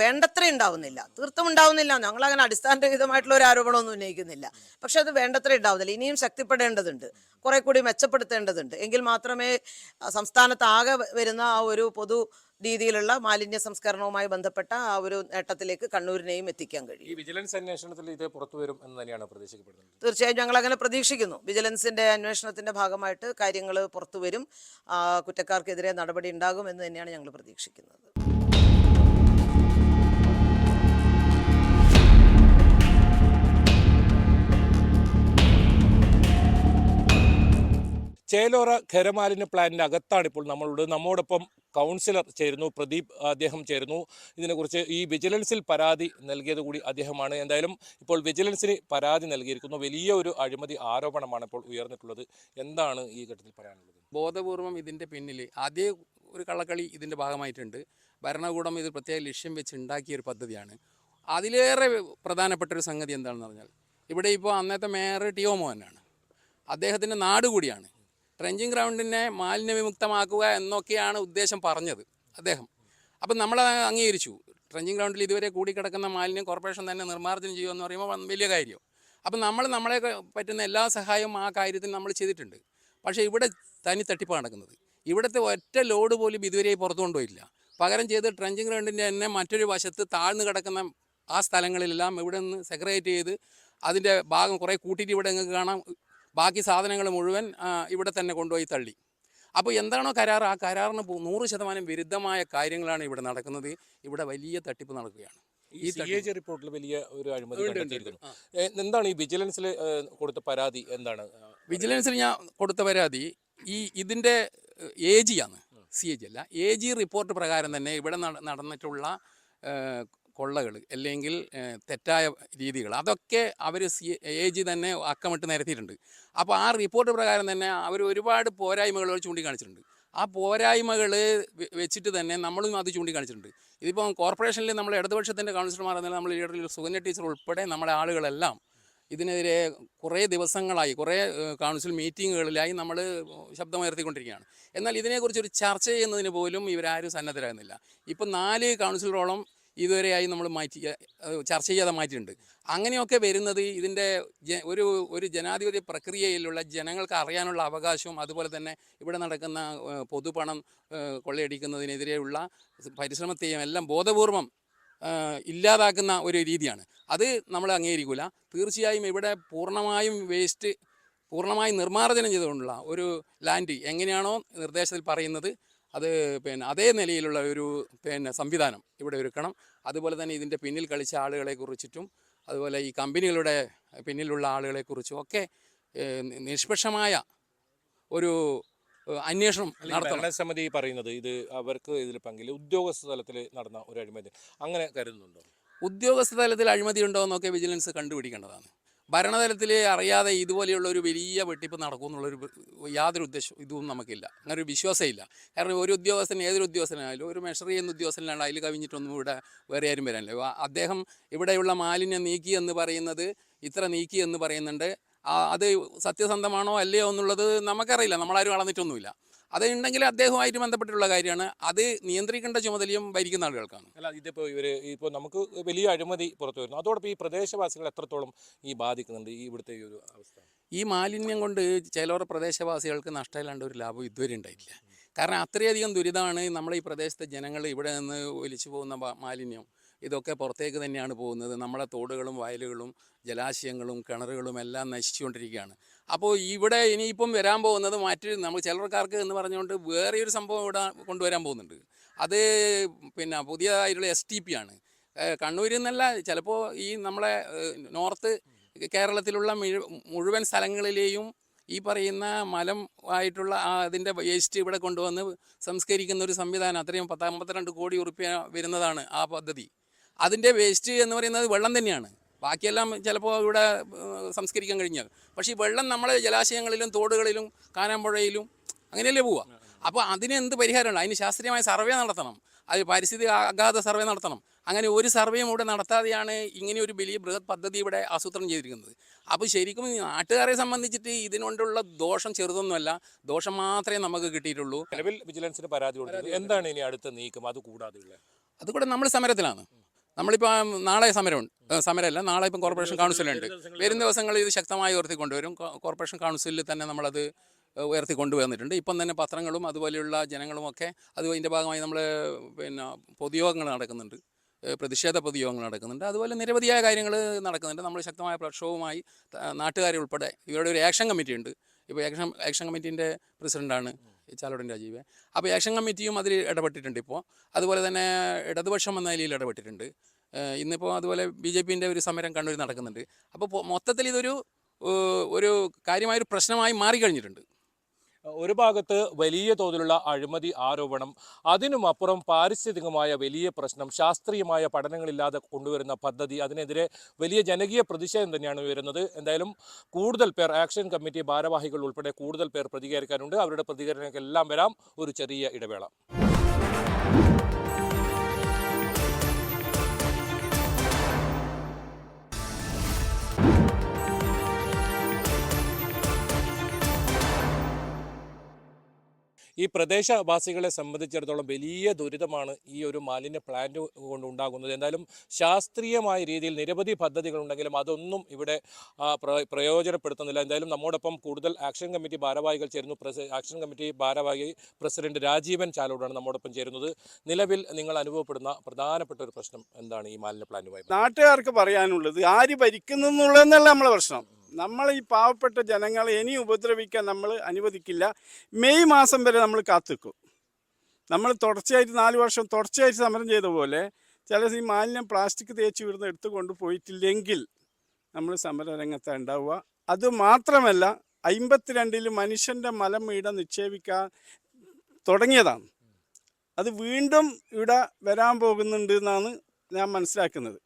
വേണ്ടത്ര ഉണ്ടാവുന്നില്ല, തീർത്തും ഉണ്ടാവുന്നില്ല. ഞങ്ങളങ്ങനെ അടിസ്ഥാനരഹിതമായിട്ടുള്ള ഒരു ആരോപണമൊന്നും ഉന്നയിക്കുന്നില്ല. പക്ഷെ അത് വേണ്ടത്ര ഉണ്ടാവുന്നില്ല. ഇനിയും ശക്തിപ്പെടേണ്ടതുണ്ട്, കുറെ കൂടി മെച്ചപ്പെടുത്തേണ്ടതുണ്ട്. എങ്കിൽ മാത്രമേ സംസ്ഥാനത്താകെ വരുന്ന ആ ഒരു പൊതു രീതിയിലുള്ള മാലിന്യ സംസ്കരണവുമായി ബന്ധപ്പെട്ട ആ ഒരു നേട്ടത്തിലേക്ക് കണ്ണൂരിനെയും എത്തിക്കാൻ കഴിയും. ഈ വിജിലൻസ് അന്വേഷണത്തിൽ ഇത് പുറത്തു വരും എന്ന് തന്നെയാണ് പ്രതീക്ഷിക്കപ്പെടുന്നത്. തീർച്ചയായും ഞങ്ങൾ അങ്ങനെ പ്രതീക്ഷിക്കുന്നു. വിജിലൻസിന്റെ അന്വേഷണത്തിന്റെ ഭാഗമായിട്ട് കാര്യങ്ങൾ പുറത്തു വരും, കുറ്റക്കാർക്കെതിരെ നടപടി ഉണ്ടാകും എന്ന് തന്നെയാണ് ഞങ്ങൾ പ്രതീക്ഷിക്കുന്നത്. ചേലോറ ഖരമാലിന്യ പ്ലാന്റിൻ്റെ അകത്താണ് ഇപ്പോൾ നമ്മോടൊപ്പം കൗൺസിലർ ചേരുന്നു, പ്രദീപ് അദ്ദേഹം ചേരുന്നു. ഇതിനെക്കുറിച്ച് ഈ വിജിലൻസിൽ പരാതി നൽകിയത് കൂടി അദ്ദേഹമാണ്. എന്തായാലും ഇപ്പോൾ വിജിലൻസിന് പരാതി നൽകിയിരിക്കുന്നു. വലിയ ഒരു അഴിമതി ആരോപണമാണ് ഇപ്പോൾ ഉയർന്നിട്ടുള്ളത്. എന്താണ് ഈ ഘട്ടത്തിൽ പറയാനുള്ളത്? ബോധപൂർവം ഇതിൻ്റെ പിന്നിൽ ആദ്യ ഒരു കള്ളക്കളി ഇതിൻ്റെ ഭാഗമായിട്ടുണ്ട്. ഭരണകൂടം ഇത് പ്രത്യേക ലക്ഷ്യം വെച്ച് ഉണ്ടാക്കിയ ഒരു പദ്ധതിയാണ്. അതിലേറെ പ്രധാനപ്പെട്ടൊരു സംഗതി എന്താണെന്ന് പറഞ്ഞാൽ, ഇവിടെ ഇപ്പോൾ അന്നത്തെ മേയർ ടി ഒ മോഹനാണ്, അദ്ദേഹത്തിൻ്റെ നാട് കൂടിയാണ്. ട്രെഞ്ചിങ് ഗ്രൗണ്ടിനെ മാലിന്യവിമുക്തമാക്കുക എന്നൊക്കെയാണ് ഉദ്ദേശം പറഞ്ഞത് അദ്ദേഹം. അപ്പം നമ്മൾ അംഗീകരിച്ചു. ട്രഞ്ചിങ് ഗ്രൗണ്ടിൽ ഇതുവരെ കൂടിക്കിടക്കുന്ന മാലിന്യം കോർപ്പറേഷൻ തന്നെ നിർമ്മാർജ്ജനം ചെയ്യുമെന്ന് പറയുമ്പോൾ വലിയ കാര്യം. അപ്പം നമ്മളെ പറ്റുന്ന എല്ലാ സഹായവും ആ കാര്യത്തിൽ നമ്മൾ ചെയ്തിട്ടുണ്ട്. പക്ഷേ ഇവിടെ തനി തട്ടിപ്പാണ് നടക്കുന്നത്. ഇവിടുത്തെ ഒറ്റ ലോഡ് പോലും ഇതുവരെ പുറത്തു കൊണ്ടുപോയില്ല. പകരം ചെയ്ത് ട്രഞ്ചിങ് ഗ്രൗണ്ടിൻ്റെ തന്നെ മറ്റൊരു വശത്ത് താഴ്ന്നു കിടക്കുന്ന ആ സ്ഥലങ്ങളിലെല്ലാം ഇവിടെ നിന്ന് സെഗ്രേറ്റ് ചെയ്ത് അതിൻ്റെ ഭാഗം കുറേ കൂട്ടിയിട്ട് ഇവിടെ നിങ്ങൾക്ക് കാണാം, ബാക്കി സാധനങ്ങൾ മുഴുവൻ ഇവിടെ തന്നെ കൊണ്ടുപോയി തള്ളി. അപ്പോൾ എന്താണോ കരാർ, ആ കരാറിന് 100% വിരുദ്ധമായ കാര്യങ്ങളാണ് ഇവിടെ നടക്കുന്നത്. ഇവിടെ വലിയ തട്ടിപ്പ് നടക്കുകയാണ്. ഈ CAG റിപ്പോർട്ടിൽ വലിയ ഒരു അഴിമതി കണ്ടെത്തിയിരിക്കുന്നു. എന്താണ് ഈ വിജിലൻസിൽ കൊടുത്ത പരാതി? എന്താണ് വിജിലൻസിൽ ഞാൻ കൊടുത്ത പരാതി ഇതിൻ്റെ AG ആണ്, CAG അല്ല. AG റിപ്പോർട്ട് പ്രകാരം തന്നെ ഇവിടെ നടന്നിട്ടുള്ള കൊള്ളകൾ അല്ലെങ്കിൽ തെറ്റായ രീതികൾ അതൊക്കെ അവർ AG തന്നെ അക്കമിട്ട് നിരത്തിയിട്ടുണ്ട്. അപ്പോൾ ആ റിപ്പോർട്ട് പ്രകാരം തന്നെ അവർ ഒരുപാട് പോരായ്മകൾ ചൂണ്ടിക്കാണിച്ചിട്ടുണ്ട്. ആ പോരായ്മകൾ വെച്ചിട്ട് തന്നെ നമ്മളും അത് ചൂണ്ടിക്കാണിച്ചിട്ടുണ്ട്. ഇതിപ്പോൾ കോർപ്പറേഷനിൽ നമ്മൾ ഇടതുപക്ഷത്തിൻ്റെ കൗൺസിലർമാർ എന്നാൽ നമ്മൾ ലീഡറിൽ സുകന്യ ടീച്ചർ ഉൾപ്പെടെ നമ്മുടെ ആളുകളെല്ലാം ഇതിനെതിരെ കുറേ ദിവസങ്ങളായി കുറേ കൗൺസിൽ മീറ്റിങ്ങുകളിലായി നമ്മൾ ശബ്ദമുയർത്തിക്കൊണ്ടിരിക്കുകയാണ്. എന്നാൽ ഇതിനെക്കുറിച്ചൊരു ചർച്ച ചെയ്യുന്നതിന് പോലും ഇവരാരും സന്നദ്ധരാകുന്നില്ല. ഇപ്പം 4 കൗൺസിലറോളം ഇതുവരെയായി നമ്മൾ ചർച്ച ചെയ്യാതെ മാറ്റിയിട്ടുണ്ട്. അങ്ങനെയൊക്കെ വരുന്നത് ഇതിൻ്റെ ഒരു ജനാധിപത്യ പ്രക്രിയയിലുള്ള ജനങ്ങൾക്ക് അറിയാനുള്ള അവകാശവും അതുപോലെ തന്നെ ഇവിടെ നടക്കുന്ന പൊതുപണം കൊള്ളയടിക്കുന്നതിനെതിരെയുള്ള പരിശ്രമത്തെയും എല്ലാം ബോധപൂർവം ഇല്ലാതാക്കുന്ന ഒരു രീതിയാണ്. അത് നമ്മൾ അംഗീകരിക്കില്ല. തീർച്ചയായും ഇവിടെ പൂർണ്ണമായും നിർമ്മാർജ്ജനം ചെയ്തുകൊണ്ടുള്ള ഒരു ലാൻഡ് എങ്ങനെയാണോ നിർദ്ദേശത്തിൽ പറയുന്നത് അത് അതേ നിലയിലുള്ള ഒരു സംവിധാനം ഇവിടെ ഒരുക്കണം. അതുപോലെ തന്നെ ഇതിൻ്റെ പിന്നിൽ കളിച്ച ആളുകളെ കുറിച്ചിട്ടും അതുപോലെ ഈ കമ്പനികളുടെ പിന്നിലുള്ള ആളുകളെക്കുറിച്ചും ഒക്കെ നിഷ്പക്ഷമായ ഒരു അന്വേഷണം നടത്തണം. ഭരണസമിതി പറയുന്നത് ഇത് അവർക്ക് ഇതിൽ പങ്കില്ല, ഉദ്യോഗസ്ഥ തലത്തിൽ നടന്ന ഒരു അഴിമതി അങ്ങനെ കരുതുന്നുണ്ടോ? ഉദ്യോഗസ്ഥ തലത്തിൽ അഴിമതി ഉണ്ടോ എന്നൊക്കെ വിജിലൻസ് കണ്ടുപിടിക്കേണ്ടതാണ്. ഭരണതലത്തിൽ അറിയാതെ ഇതുപോലെയുള്ള ഒരു വലിയ വെട്ടിപ്പ് നടക്കുമെന്നുള്ളൊരു യാതൊരു ഇതും നമുക്കില്ല. അങ്ങനെ ഒരു വിശ്വാസമില്ല. കാരണം ഒരു ഉദ്യോഗസ്ഥൻ ഏതൊരു ഉദ്യോഗസ്ഥനായാലും ഒരു മെഷർ ചെയ്യുന്ന ഉദ്യോഗസ്ഥനാണ്, അതിൽ കവിഞ്ഞിട്ടൊന്നും ഇവിടെ വേറെ ആരും വരാനില്ല. അദ്ദേഹം ഇവിടെയുള്ള മാലിന്യം നീക്കി എന്ന് പറയുന്നത് ഇത്ര നീക്കി എന്ന് പറയുന്നുണ്ട്. അത് സത്യസന്ധമാണോ അല്ലയോ എന്നുള്ളത് നമുക്കറിയില്ല, നമ്മളാരും അളന്നിട്ടൊന്നുമില്ല. അത് ഉണ്ടെങ്കിൽ അദ്ദേഹവുമായിട്ട് ബന്ധപ്പെട്ടിട്ടുള്ള കാര്യമാണ്. അത് നിയന്ത്രിക്കേണ്ട ചുമതലയും ഭരിക്കുന്ന ആളുകൾക്കാണ്. അല്ല, ഇതിപ്പോൾ ഇപ്പോൾ നമുക്ക് വലിയ അഴിമതി പുറത്തു വരുന്നു, അതോടൊപ്പം ഈ പ്രദേശവാസികൾ എത്രത്തോളം ഈ ബാധിക്കുന്നുണ്ട് ഇവിടുത്തെ ഈ ഒരു അവസ്ഥ? ഈ മാലിന്യം കൊണ്ട് ചിലവർ പ്രദേശവാസികൾക്ക് നഷ്ടമില്ലാണ്ട് ഒരു ലാഭം ഇതുവരെ ഉണ്ടായിട്ടില്ല. കാരണം അത്രയധികം ദുരിതമാണ് നമ്മളെ ഈ പ്രദേശത്തെ ജനങ്ങൾ ഇവിടെ നിന്ന് ഒലിച്ചു പോകുന്ന മാലിന്യം. ഇതൊക്കെ പുറത്തേക്ക് തന്നെയാണ് പോകുന്നത്. നമ്മളെ തോടുകളും വയലുകളും ജലാശയങ്ങളും കിണറുകളും എല്ലാം നശിച്ചുകൊണ്ടിരിക്കുകയാണ്. അപ്പോൾ ഇവിടെ ഇനിയിപ്പം വരാൻ പോകുന്നത് നമ്മൾ ചിലർക്കാർക്ക് എന്ന് പറഞ്ഞുകൊണ്ട് വേറെ ഒരു സംഭവം ഇവിടെ കൊണ്ടുവരാൻ പോകുന്നുണ്ട്. അത് പുതിയതായിട്ടുള്ള STP ആണ്. കണ്ണൂരിൽ നിന്നല്ല, ചിലപ്പോൾ ഈ നമ്മളെ നോർത്ത് കേരളത്തിലുള്ള മുഴുവൻ സ്ഥലങ്ങളിലെയും ഈ പറയുന്ന മലം ആയിട്ടുള്ള അതിൻ്റെ വേസ്റ്റ് ഇവിടെ കൊണ്ടുവന്ന് സംസ്കരിക്കുന്ന ഒരു സംവിധാനം. അത്രയും 52 കോടി ഉറുപ്പ്യ വരുന്നതാണ് ആ പദ്ധതി. അതിൻ്റെ വേസ്റ്റ് എന്ന് പറയുന്നത് വെള്ളം തന്നെയാണ്. ബാക്കിയെല്ലാം ചിലപ്പോൾ ഇവിടെ സംസ്കരിക്കാൻ കഴിഞ്ഞാൽ, പക്ഷേ ഈ വെള്ളം നമ്മളെ ജലാശയങ്ങളിലും തോടുകളിലും കാനാമ്പുഴയിലും അങ്ങനെയല്ലേ പോവുക. അപ്പോൾ അതിന് എന്ത് പരിഹാരമുണ്ട്? അതിന് ശാസ്ത്രീയമായ സർവേ നടത്തണം, അത് പരിസ്ഥിതി ആഘാത സർവേ നടത്തണം. അങ്ങനെ ഒരു സർവേയും ഇവിടെ നടത്താതെയാണ് ഇങ്ങനെ ഒരു വലിയ ബൃഹത് പദ്ധതി ഇവിടെ ആസൂത്രണം ചെയ്തിരിക്കുന്നത്. അപ്പോൾ ശരിക്കും നാട്ടുകാരെ സംബന്ധിച്ചിട്ട് ഇതിനോണ്ടുള്ള ദോഷം ചെറുതൊന്നുമല്ല, ദോഷം മാത്രമേ നമുക്ക് കിട്ടിയിട്ടുള്ളൂ. നിലവിൽ വിജിലൻസിന് പരാതി കൊടുത്തത് എന്താണ് ഇനി അടുത്ത നീക്കം? അതുകൂടെ നമ്മൾ സമരത്തിലാണ്. നമ്മളിപ്പോൾ നാളെ സമരമല്ല, നാളെ ഇപ്പം കോർപ്പറേഷൻ കൗൺസിലുണ്ട്. വരും ദിവസങ്ങളിൽ ഇത് ശക്തമായി ഉയർത്തിക്കൊണ്ടുവരും. കോർപ്പറേഷൻ കൗൺസിലിൽ തന്നെ നമ്മളത് ഉയർത്തിക്കൊണ്ടുവന്നിട്ടുണ്ട്. ഇപ്പം തന്നെ പത്രങ്ങളും അതുപോലെയുള്ള ജനങ്ങളുമൊക്കെ അതിൻ്റെ ഭാഗമായി നമ്മൾ പൊതുയോഗങ്ങൾ നടക്കുന്നുണ്ട്, പ്രതിഷേധ പൊതുയോഗങ്ങൾ നടക്കുന്നുണ്ട്. അതുപോലെ നിരവധിയായ കാര്യങ്ങൾ നടക്കുന്നുണ്ട്. നമ്മൾ ശക്തമായ പ്രക്ഷോഭവുമായി നാട്ടുകാരെ ഉൾപ്പെടെ ഇവരുടെ ഒരു ആക്ഷൻ കമ്മിറ്റി ഉണ്ട്. ഇപ്പോൾ ആക്ഷൻ കമ്മിറ്റീൻ്റെ പ്രസിഡൻ്റാണ് ചാലോടൻ രാജീവ്. അപ്പോൾ ആക്ഷൻ കമ്മിറ്റിയും അതിൽ ഇടപെട്ടിട്ടുണ്ട്. ഇപ്പോൾ അതുപോലെ തന്നെ ഇടതുപക്ഷം എന്ന നിലയിൽ ഇടപെട്ടിട്ടുണ്ട്. ഇന്നിപ്പോൾ അതുപോലെ BJPൻ്റെ ഒരു സമരം കണ്ണൂരിൽ നടക്കുന്നുണ്ട്. അപ്പോൾ മൊത്തത്തിൽ ഇതൊരു കാര്യമായൊരു പ്രശ്നമായി മാറിക്കഴിഞ്ഞിട്ടുണ്ട്. ഒരു ഭാഗത്ത് വലിയ തോതിലുള്ള അഴിമതി ആരോപണം, അതിനുമപ്പുറം പാരിസ്ഥിതികമായ വലിയ പ്രശ്നം, ശാസ്ത്രീയമായ പഠനങ്ങളില്ലാതെ കൊണ്ടുവരുന്ന പദ്ധതി, അതിനെതിരെ വലിയ ജനകീയ പ്രതിഷേധം തന്നെയാണ് ഉയരുന്നത്. എന്തായാലും കൂടുതൽ പേർ, ആക്ഷൻ കമ്മിറ്റി ഭാരവാഹികൾ ഉൾപ്പെടെ കൂടുതൽ പേർ പ്രതികരിക്കാനുണ്ട്. അവരുടെ പ്രതികരണങ്ങൾക്കെല്ലാം വരാം ഒരു ചെറിയ ഇടവേള. ഈ പ്രദേശവാസികളെ സംബന്ധിച്ചിടത്തോളം വലിയ ദുരിതമാണ് ഈ ഒരു മാലിന്യ പ്ലാന്റ് കൊണ്ട് ഉണ്ടാകുന്നത്. എന്തായാലും ശാസ്ത്രീയമായ രീതിയിൽ നിരവധി പദ്ധതികളുണ്ടെങ്കിലും അതൊന്നും ഇവിടെ പ്രയോജനപ്പെടുത്തുന്നില്ല. എന്തായാലും നമ്മോടൊപ്പം കൂടുതൽ ആക്ഷൻ കമ്മിറ്റി ഭാരവാഹികൾ ചേരുന്നു. ആക്ഷൻ കമ്മിറ്റി ഭാരവാഹി പ്രസിഡന്റ് രാജീവൻ ചാലോടാണ് നമ്മോടൊപ്പം ചേരുന്നത്. നിലവിൽ നിങ്ങൾ അനുഭവപ്പെടുന്ന പ്രധാനപ്പെട്ട ഒരു പ്രശ്നം എന്താണ് ഈ മാലിന്യ പ്ലാന്റുമായി? നാട്ടുകാർക്ക് പറയാനുള്ളത് ആര് ഭരിക്കുന്നു എന്നുള്ളതെന്നല്ല നമ്മളെ പ്രശ്നം. നമ്മൾ ഈ പാവപ്പെട്ട ജനങ്ങളെ ഇനി ഉപദ്രവിക്കാൻ നമ്മൾ അനുവദിക്കില്ല. മെയ് മാസം വരെ നമ്മൾ കാത്തിക്കും. നമ്മൾ തുടർച്ചയായിട്ട് 4 വർഷം തുടർച്ചയായിട്ട് സമരം ചെയ്ത പോലെ ചില ഈ മാലിന്യം പ്ലാസ്റ്റിക് തേച്ച് വീടുന്ന എടുത്തു കൊണ്ടുപോയിട്ടില്ലെങ്കിൽ നമ്മൾ സമരരംഗത്താണ് ഉണ്ടാവുക. അതുമാത്രമല്ല 52-ൽ മനുഷ്യൻ്റെ മലം ഇവിടെ നിക്ഷേപിക്കാൻ തുടങ്ങിയതാണ്. അത് വീണ്ടും ഇവിടെ വരാൻ പോകുന്നുണ്ട് എന്നാണ് ഞാൻ മനസ്സിലാക്കുന്നില്ല.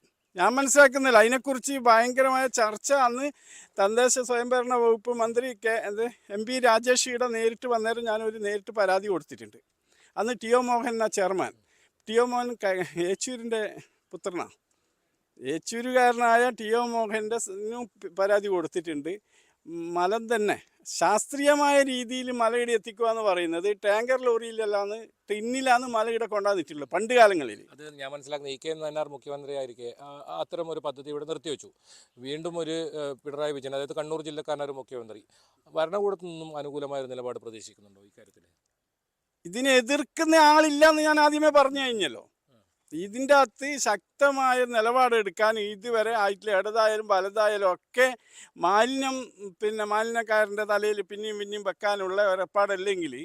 അതിനെക്കുറിച്ച് ഭയങ്കരമായ ചർച്ച അന്ന് തദ്ദേശ സ്വയംഭരണ വകുപ്പ് മന്ത്രി MP രാജേഷ് ഇവിടെ നേരിട്ട് വന്നേരം ഞാനൊരു നേരിട്ട് പരാതി കൊടുത്തിട്ടുണ്ട്. അന്ന് TO മോഹൻ എന്ന ചെയർമാൻ. TO മോഹൻ യേച്ചൂരിൻ്റെ പുത്രനാണ്. യേച്ചൂരുകാരനായ TO മോഹൻ്റെ പരാതി കൊടുത്തിട്ടുണ്ട്. മലം തന്നെ ശാസ്ത്രീയമായ രീതിയിൽ മലയിടെ എത്തിക്കുക എന്ന് പറയുന്നത് ടാങ്കർ ലോറിയിലല്ലാന്ന് ടിന്നിലാണ് മലയിടെ കൊണ്ടുവന്നിട്ടുള്ളത് പണ്ട് കാലങ്ങളിൽ. അത് ഞാൻ മനസ്സിലാക്കുന്നത് EK നായനാർ മുഖ്യമന്ത്രിയായിരിക്കെ അത്തരം ഒരു പദ്ധതി ഇവിടെ നിർത്തിവെച്ചു. വീണ്ടും ഒരു പിണറായി വിജയൻ, അതായത് കണ്ണൂർ ജില്ലക്കാരനൊരു മുഖ്യമന്ത്രി, ഭരണകൂടത്തു നിന്നും അനുകൂലമായ ഒരു നിലപാട് പ്രതീക്ഷിക്കുന്നുണ്ടോ ഇക്കാര്യത്തിൽ? ഇതിനെ എതിർക്കുന്ന ആളില്ല എന്ന് ഞാൻ ആദ്യമേ പറഞ്ഞു കഴിഞ്ഞല്ലോ. ഇതിൻ്റെ അകത്ത് ശക്തമായ നിലപാടെടുക്കാൻ ഇതുവരെ ആയിട്ടില്ല. ഇടതായാലും വലതായാലും ഒക്കെ മാലിന്യക്കാരൻ്റെ തലയിൽ പിന്നെയും വെക്കാനുള്ള ഏർപ്പാടല്ലെങ്കിൽ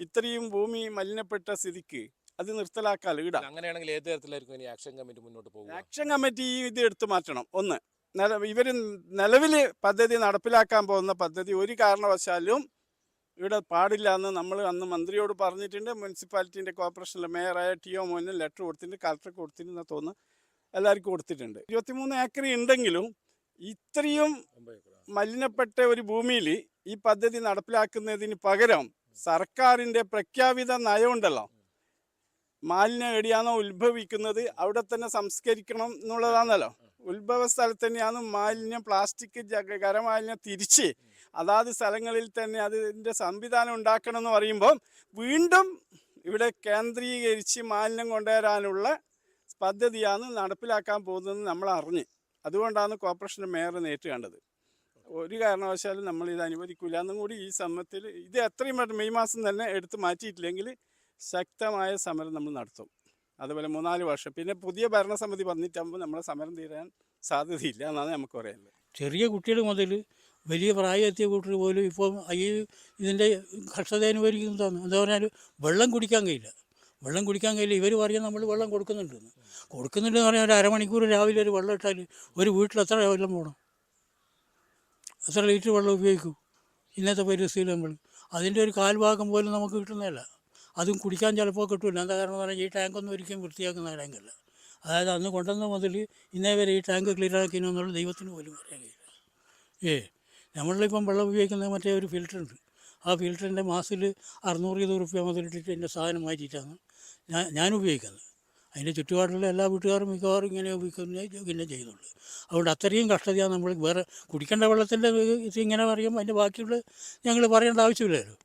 ഇത്രയും ഭൂമി മലിനപ്പെട്ട സ്ഥിതിക്ക് അത് നിർത്തലാക്കാലോ. അങ്ങനെയാണെങ്കിൽ ഏത് തരത്തിലായിരിക്കും ഇനി ആക്ഷൻ കമ്മിറ്റി മുന്നോട്ട് പോകുക? ആക്ഷൻ കമ്മിറ്റി ഇത് എടുത്തു മാറ്റണം. ഒന്ന്, ഇവർ നിലവിൽ പദ്ധതി നടപ്പിലാക്കാൻ പോകുന്ന പദ്ധതി ഒരു കാരണവശാലും ഇവിടെ പാടില്ല എന്ന് നമ്മൾ അന്ന് മന്ത്രിയോട് പറഞ്ഞിട്ടുണ്ട്. മുനിസിപ്പാലിറ്റീൻ്റെ കോർപ്പറേഷനിലെ മേയറായ TO മോഹന് ലെറ്റർ കൊടുത്തിട്ടുണ്ട്, കളക്ടർക്ക് കൊടുത്തിട്ടുണ്ടെന്ന് തോന്നുന്നു, എല്ലാവർക്കും കൊടുത്തിട്ടുണ്ട്. 23 ഏക്കർ ഉണ്ടെങ്കിലും ഇത്രയും മലിനപ്പെട്ട ഒരു ഭൂമിയിൽ ഈ പദ്ധതി നടപ്പിലാക്കുന്നതിന് പകരം സർക്കാരിൻ്റെ പ്രഖ്യാപിത നയമുണ്ടല്ലോ, മാലിന്യം എവിടെയാണോ ഉത്ഭവിക്കുന്നത് അവിടെ തന്നെ സംസ്കരിക്കണം എന്നുള്ളതാണല്ലോ. ഉത്ഭവ സ്ഥലത്ത് തന്നെയാണ് മാലിന്യം, പ്ലാസ്റ്റിക്, ഖരമാലിന്യം തിരിച്ച് അതാത് സ്ഥലങ്ങളിൽ തന്നെ അതിൻ്റെ സംവിധാനം ഉണ്ടാക്കണം എന്ന് പറയുമ്പോൾ വീണ്ടും ഇവിടെ കേന്ദ്രീകരിച്ച് മാലിന്യം കൊണ്ടുവരാനുള്ള പദ്ധതിയാണ് നടപ്പിലാക്കാൻ പോകുന്നതെന്ന് നമ്മൾ അറിഞ്ഞ്. അതുകൊണ്ടാണ് കോർപ്പറേഷൻ്റെ മേയർ നേരിട്ട് കണ്ടത്. ഒരു കാരണവശാലും നമ്മൾ ഇത് അനുവദിക്കില്ല എന്നും കൂടി ഈ സമരത്തിൽ ഇത് എത്രയും പെട്ടെന്ന് മെയ് മാസം തന്നെ എടുത്ത് മാറ്റിയിട്ടില്ലെങ്കിൽ ശക്തമായ സമരം നമ്മൾ നടത്തും. അതുപോലെ 3-4 വർഷം പിന്നെ പുതിയ ഭരണസമിതി വന്നിട്ടാകുമ്പോൾ നമ്മളെ സമരം തീരാൻ സാധ്യതയില്ല എന്നാണ് നമുക്ക് പറയാനുള്ളത്. ചെറിയ കുട്ടികൾ മുതൽ വലിയ പ്രായമെത്തിയ കൂട്ടർ പോലും ഇപ്പോൾ ഇതിൻ്റെ കഷ്ടത അനുഭവിക്കുന്നതാണ്. എന്താ പറഞ്ഞാൽ വെള്ളം കുടിക്കാൻ കഴിയില്ല. ഇവർ പറയാൻ നമ്മൾ വെള്ളം കൊടുക്കുന്നുണ്ടെന്ന് പറഞ്ഞാൽ ഒരു അരമണിക്കൂർ രാവിലെ ഒരു വെള്ളം ഇട്ടാൽ ഒരു വീട്ടിൽ എത്ര വെള്ളം പോകണം, എത്ര ലിറ്റർ വെള്ളം ഉപയോഗിക്കും ഇന്നത്തെ പരിസ്ഥിതിയിൽ നമ്മൾ? അതിൻ്റെ ഒരു കാൽഭാഗം പോലും നമുക്ക് കിട്ടുന്നതല്ല. അതും കുടിക്കാൻ ചിലപ്പോൾ കിട്ടില്ല. എന്താ കാരണം എന്ന് പറഞ്ഞാൽ ഈ ടാങ്കൊന്നും ഒരിക്കലും വൃത്തിയാക്കുന്ന ടാങ്കല്ല. അതായത് അന്ന് കൊണ്ടുവന്ന മുതൽ ഇന്നേ വരെ ഈ ടാങ്ക് ക്ലിയർ ആക്കിയെന്നുള്ള ദൈവത്തിന് പോലും പറയാൻ കഴിയില്ല. നമ്മളിപ്പം വെള്ളം ഉപയോഗിക്കുന്ന മറ്റേ ഒരു ഫിൽറ്ററുണ്ട്. ആ ഫിൽറ്ററിൻ്റെ മാസത്തിൽ 600-700 റുപ്യ മുതലിട്ടിട്ട് എൻ്റെ സാധനം മാറ്റിയിട്ടാണ് ഞാൻ ഉപയോഗിക്കുന്നത്. അതിൻ്റെ ചുറ്റുപാടുള്ള എല്ലാ വീട്ടുകാരും മിക്കവാറും ഇങ്ങനെ ഉപയോഗിക്കുന്നേ ചെയ്യുന്നുള്ളൂ. അതുകൊണ്ട് അത്രയും കഷ്ടതയാണ് നമ്മൾ. വേറെ കുടിക്കേണ്ട വെള്ളത്തിൻ്റെ ഇത് ഇങ്ങനെ പറയുമ്പോൾ അതിൻ്റെ ബാക്കിയുള്ള ഞങ്ങൾ പറയേണ്ട ആവശ്യമില്ലല്ലോ.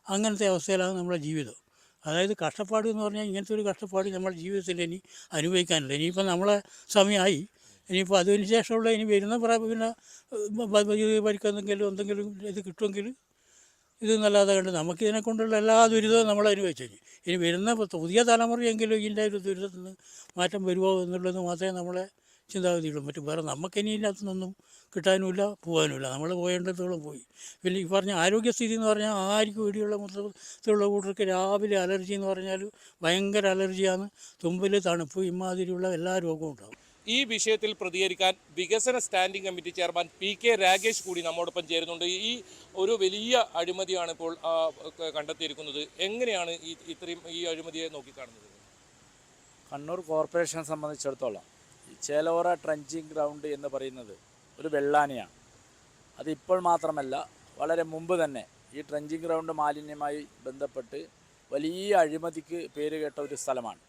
അങ്ങനത്തെ അവസ്ഥയിലാണ് നമ്മുടെ ജീവിതം. അതായത് കഷ്ടപ്പാട് എന്ന് പറഞ്ഞാൽ ഇങ്ങനത്തെ ഒരു കഷ്ടപ്പാട് നമ്മുടെ ജീവിതത്തിൽ ഇനി അനുഭവിക്കാനില്ല. ഇനിയിപ്പോൾ നമ്മളെ സമയമായി. ഇനിയിപ്പോൾ അതിന് ശേഷമുള്ള ഇനി വരുന്ന പിന്നെ എന്തെങ്കിലും ഇത് കിട്ടുമെങ്കിൽ ഇത് നല്ലതാ കണ്ട് നമുക്കിതിനെ കൊണ്ടുള്ള എല്ലാ ദുരിതവും നമ്മൾ അനുഭവിച്ചു. ഇനി വരുന്ന പുതിയ തലമുറയെങ്കിലും ഇതിൻ്റെ ഒരു ദുരിതത്തിൽ നിന്ന് മാറ്റം വരുമോ എന്നുള്ളത് മാത്രമേ നമ്മളെ ചിന്താഗതിയുള്ളൂ. മറ്റും വേറെ നമുക്കിനി ഇതിനകത്തുനിന്നൊന്നും കിട്ടാനുമില്ല, പോകാനുമില്ല. നമ്മൾ പോയേണ്ടത്തോളം പോയി. പിന്നെ ഈ പറഞ്ഞ ആരോഗ്യസ്ഥിതി എന്ന് പറഞ്ഞാൽ ആർക്കും ഇടിയുള്ള മൊത്തത്തിലുള്ള കൂട്ടർക്ക് രാവിലെ അലർജി എന്ന് പറഞ്ഞാൽ ഭയങ്കര അലർജിയാണ്. തുമ്പൽ, തണുപ്പ്, ഇമാതിരിയുള്ള എല്ലാ രോഗവും ഉണ്ടാകും. ഈ വിഷയത്തിൽ പ്രതികരിക്കാൻ വികസന standing committee chairman PK Ragesh കൂടി നമ്മോടൊപ്പം ചേരുന്നുണ്ട്. ഈ ഒരു വലിയ അഴിമതിയാണ് ഇപ്പോൾ കണ്ടെത്തിയിരിക്കുന്നത്. എങ്ങനെയാണ് ഇത്രയും ഈ അഴിമതിയെ നോക്കിക്കാണുന്നത്? കണ്ണൂർ കോർപ്പറേഷനെ സംബന്ധിച്ചിടത്തോളം ഈ ചേലോറ ട്രഞ്ചിങ് ഗ്രൗണ്ട് എന്ന് പറയുന്നത് ഒരു വെള്ളാനയാണ്. അതിപ്പോൾ മാത്രമല്ല, വളരെ മുമ്പ് തന്നെ ഈ ട്രഞ്ചിങ് ഗ്രൗണ്ട് മാലിന്യമായി ബന്ധപ്പെട്ട് വലിയ അഴിമതിക്ക് പേരുകേട്ട ഒരു സ്ഥലമാണ്.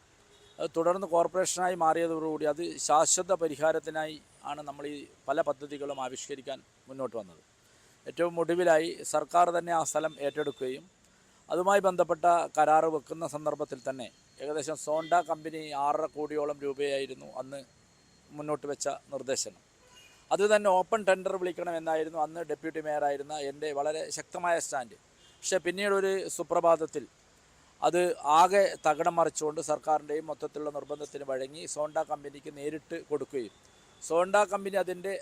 അത് തുടർന്ന് കോർപ്പറേഷനായി മാറിയതോടുകൂടി അത് ശാശ്വത പരിഹാരത്തിനായി ആണ് നമ്മൾ ഈ പല പദ്ധതികളും ആവിഷ്കരിക്കാൻ മുന്നോട്ട് വന്നത്. ഏറ്റവും ഒടുവിലായി സർക്കാർ തന്നെ ആ സ്ഥലം ഏറ്റെടുക്കുകയും അതുമായി ബന്ധപ്പെട്ട കരാറ് വെക്കുന്ന സന്ദർഭത്തിൽ തന്നെ ഏകദേശം സോണ്ട കമ്പനി 6.5 കോടിയോളം രൂപയായിരുന്നു അന്ന് മുന്നോട്ട് വെച്ച നിർദ്ദേശം. അത് തന്നെ ഓപ്പൺ ടെൻഡർ വിളിക്കണമെന്നായിരുന്നു അന്ന് ഡെപ്യൂട്ടി മേയറായിരുന്ന എൻ്റെ വളരെ ശക്തമായ സ്റ്റാൻഡ്. പക്ഷേ പിന്നീട് ഒരു സുപ്രഭാതത്തിൽ അത് ആകെ തകിടം മറിച്ചുകൊണ്ട് സർക്കാരിൻ്റെയും മൊത്തത്തിലുള്ള നിർബന്ധത്തിന് വഴങ്ങി സോണ്ട കമ്പനിക്ക് നേരിട്ട് കൊടുക്കുകയും സോണ്ട കമ്പനി അതിൻ്റെ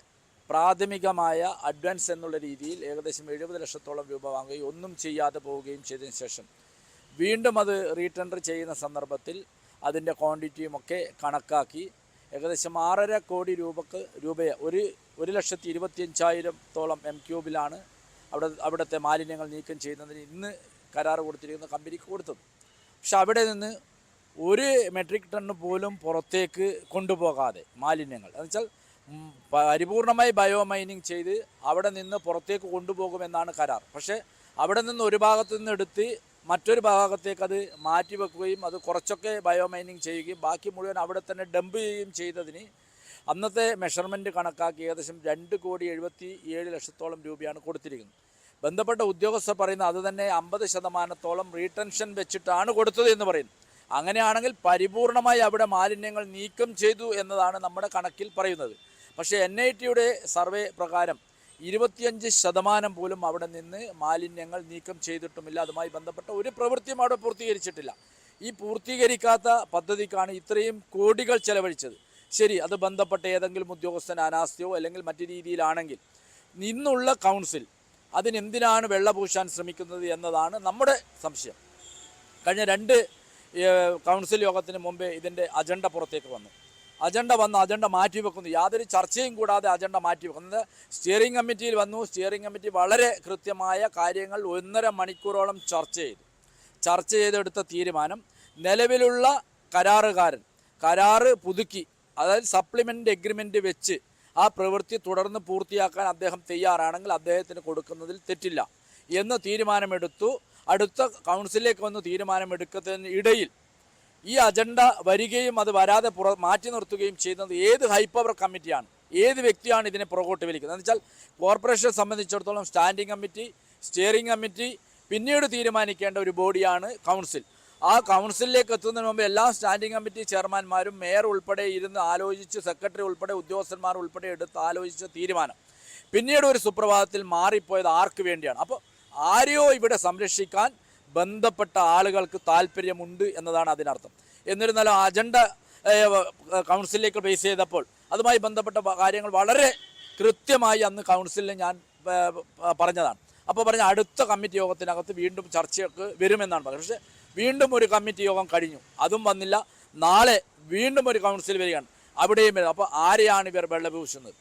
പ്രാഥമികമായ അഡ്വാൻസ് എന്നുള്ള രീതിയിൽ ഏകദേശം 70 ലക്ഷത്തോളം രൂപ വാങ്ങുകയും ഒന്നും ചെയ്യാതെ പോവുകയും ചെയ്തതിന് ശേഷം വീണ്ടും അത് റീടെൻഡർ ചെയ്യുന്ന സന്ദർഭത്തിൽ അതിൻ്റെ ക്വാണ്ടിറ്റിയുമൊക്കെ കണക്കാക്കി ഏകദേശം 6.5 കോടി രൂപയെ 1,25,000 M3 അവിടുത്തെ മാലിന്യങ്ങൾ നീക്കം ചെയ്യുന്നതിന് ഇന്ന് കരാർ കൊടുത്തിരിക്കുന്ന കമ്പനിക്ക് കൊടുത്തത്. പക്ഷെ അവിടെ നിന്ന് 1 മെട്രിക് ടൺ പോലും പുറത്തേക്ക് കൊണ്ടുപോകാതെ മാലിന്യങ്ങൾ എന്നുവെച്ചാൽ പരിപൂർണമായി ബയോ മൈനിങ് ചെയ്ത് അവിടെ നിന്ന് പുറത്തേക്ക് കൊണ്ടുപോകുമെന്നാണ് കരാർ. പക്ഷേ അവിടെ നിന്ന് ഒരു ഭാഗത്തു നിന്ന് എടുത്ത് മറ്റൊരു ഭാഗത്തേക്ക് അത് മാറ്റി വെക്കുകയും അത് കുറച്ചൊക്കെ ബയോ മൈനിങ് ചെയ്യുകയും ബാക്കി മുഴുവൻ അവിടെ തന്നെ ഡംപ് ചെയ്യുകയും ചെയ്തതിന് അന്നത്തെ മെഷർമെൻറ്റ് കണക്കാക്കി ഏകദേശം 2,77 ലക്ഷത്തോളം രൂപയാണ് കൊടുത്തിരിക്കുന്നത്. ബന്ധപ്പെട്ട ഉദ്യോഗസ്ഥർ പറയുന്നത് അത് തന്നെ 50% റീടെൻഷൻ വെച്ചിട്ടാണ് കൊടുത്തത് എന്ന് പറയുന്നു. അങ്ങനെയാണെങ്കിൽ പരിപൂർണമായി അവിടെ മാലിന്യങ്ങൾ നീക്കം ചെയ്തു എന്നതാണ് നമ്മുടെ കണക്കിൽ പറയുന്നത്. പക്ഷേ NITയുടെ സർവേ പ്രകാരം 25% പോലും അവിടെ നിന്ന് മാലിന്യങ്ങൾ നീക്കം ചെയ്തിട്ടുമില്ല. അതുമായി ബന്ധപ്പെട്ട ഒരു പ്രവൃത്തിയും അവിടെ പൂർത്തീകരിച്ചിട്ടില്ല. ഈ പൂർത്തീകരിക്കാത്ത പദ്ധതിക്കാണ് ഇത്രയും കോടികൾ ചെലവഴിച്ചത്. ശരി, അത് ബന്ധപ്പെട്ട ഏതെങ്കിലും ഉദ്യോഗസ്ഥൻ അനാസ്ഥയോ അല്ലെങ്കിൽ മറ്റു രീതിയിലാണെങ്കിൽ ഇന്നുള്ള കൗൺസിൽ അതിനെന്തിനാണ് വെള്ളപൂശാൻ ശ്രമിക്കുന്നത് എന്നതാണ് നമ്മുടെ സംശയം. കഴിഞ്ഞ 2 കൗൺസിൽ യോഗത്തിന് മുമ്പേ ഇതിൻ്റെ അജണ്ട പുറത്തേക്ക് വന്നു. അജണ്ട മാറ്റിവെക്കുന്നു. യാതൊരു ചർച്ചയും കൂടാതെ അജണ്ട മാറ്റിവെക്കുന്നത് സ്റ്റിയറിംഗ് കമ്മിറ്റിയിൽ വന്നു. സ്റ്റിയറിംഗ് കമ്മിറ്റി വളരെ കൃത്യമായ കാര്യങ്ങൾ 1.5 മണിക്കൂറോളം ചർച്ച ചെയ്തെടുത്ത തീരുമാനം നിലവിലുള്ള കരാറ് പുതുക്കി, അതായത് സപ്ലിമെൻ്റ് എഗ്രിമെൻ്റ് വെച്ച് ആ പ്രവൃത്തി തുടർന്ന് പൂർത്തിയാക്കാൻ അദ്ദേഹം തയ്യാറാണെങ്കിൽ അദ്ദേഹത്തിന് കൊടുക്കുന്നതിൽ തെറ്റില്ല എന്ന് തീരുമാനമെടുത്തു. അടുത്ത കൗൺസിലിലേക്ക് വന്ന് തീരുമാനമെടുക്കുന്നതിന് ഇടയിൽ ഈ അജണ്ട വരികയും അത് വരാതെ മാറ്റി നിർത്തുകയും ചെയ്യുന്നത് ഏത് ഹൈപ്പവർ കമ്മിറ്റിയാണ്, ഏത് വ്യക്തിയാണ് ഇതിനെ പുറകോട്ട് വലിക്കുന്നത് എന്ന് വെച്ചാൽ കോർപ്പറേഷനെ സംബന്ധിച്ചിടത്തോളം സ്റ്റാൻഡിംഗ് കമ്മിറ്റി, സ്റ്റിയറിംഗ് കമ്മിറ്റി, പിന്നീട് തീരുമാനിക്കേണ്ട ഒരു ബോഡിയാണ് കൗൺസിൽ. ആ കൗൺസിലിലേക്ക് എത്തുന്നതിന് മുമ്പ് എല്ലാ സ്റ്റാൻഡിംഗ് കമ്മിറ്റി ചെയർമാൻമാരും മേയർ ഉൾപ്പെടെ ഇരുന്ന് ആലോചിച്ച്, സെക്രട്ടറി ഉൾപ്പെടെ ഉദ്യോഗസ്ഥന്മാർ ഉൾപ്പെടെ എടുത്ത് ആലോചിച്ച തീരുമാനം പിന്നീട് ഒരു സുപ്രഭാതത്തിൽ മാറിപ്പോയത് ആർക്ക് വേണ്ടിയാണ്? അപ്പോൾ ആരെയോ ഇവിടെ സംരക്ഷിക്കാൻ ബന്ധപ്പെട്ട ആളുകൾക്ക് താല്പര്യമുണ്ട് എന്നതാണ് അതിനർത്ഥം. എന്നിരുന്നാലും അജണ്ട കൗൺസിലിലേക്ക് ബേസ് ചെയ്തപ്പോൾ അതുമായി ബന്ധപ്പെട്ട കാര്യങ്ങൾ വളരെ കൃത്യമായി അന്ന് കൗൺസിലിൽ ഞാൻ പറഞ്ഞതാണ്. അപ്പോൾ പറഞ്ഞ അടുത്ത കമ്മിറ്റി യോഗത്തിനകത്ത് വീണ്ടും ചർച്ചയ്ക്ക് വരുമെന്നാണ് പറഞ്ഞത്. പക്ഷേ വീണ്ടും ഒരു കമ്മിറ്റി യോഗം കഴിഞ്ഞു, അതും വന്നില്ല. നാളെ വീണ്ടും ഒരു കൗൺസിൽ വരികയാണ്, അവിടെയും വരും. അപ്പോൾ ആരെയാണ് ഇവർ വെള്ളപൂശുന്നത്?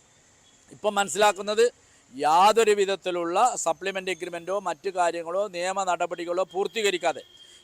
ഇപ്പം മനസ്സിലാക്കുന്നത് യാതൊരു വിധത്തിലുള്ള സപ്ലിമെൻ്റ് എഗ്രിമെൻറ്റോ മറ്റു കാര്യങ്ങളോ നിയമ നടപടികളോ പൂർത്തീകരിക്കാതെ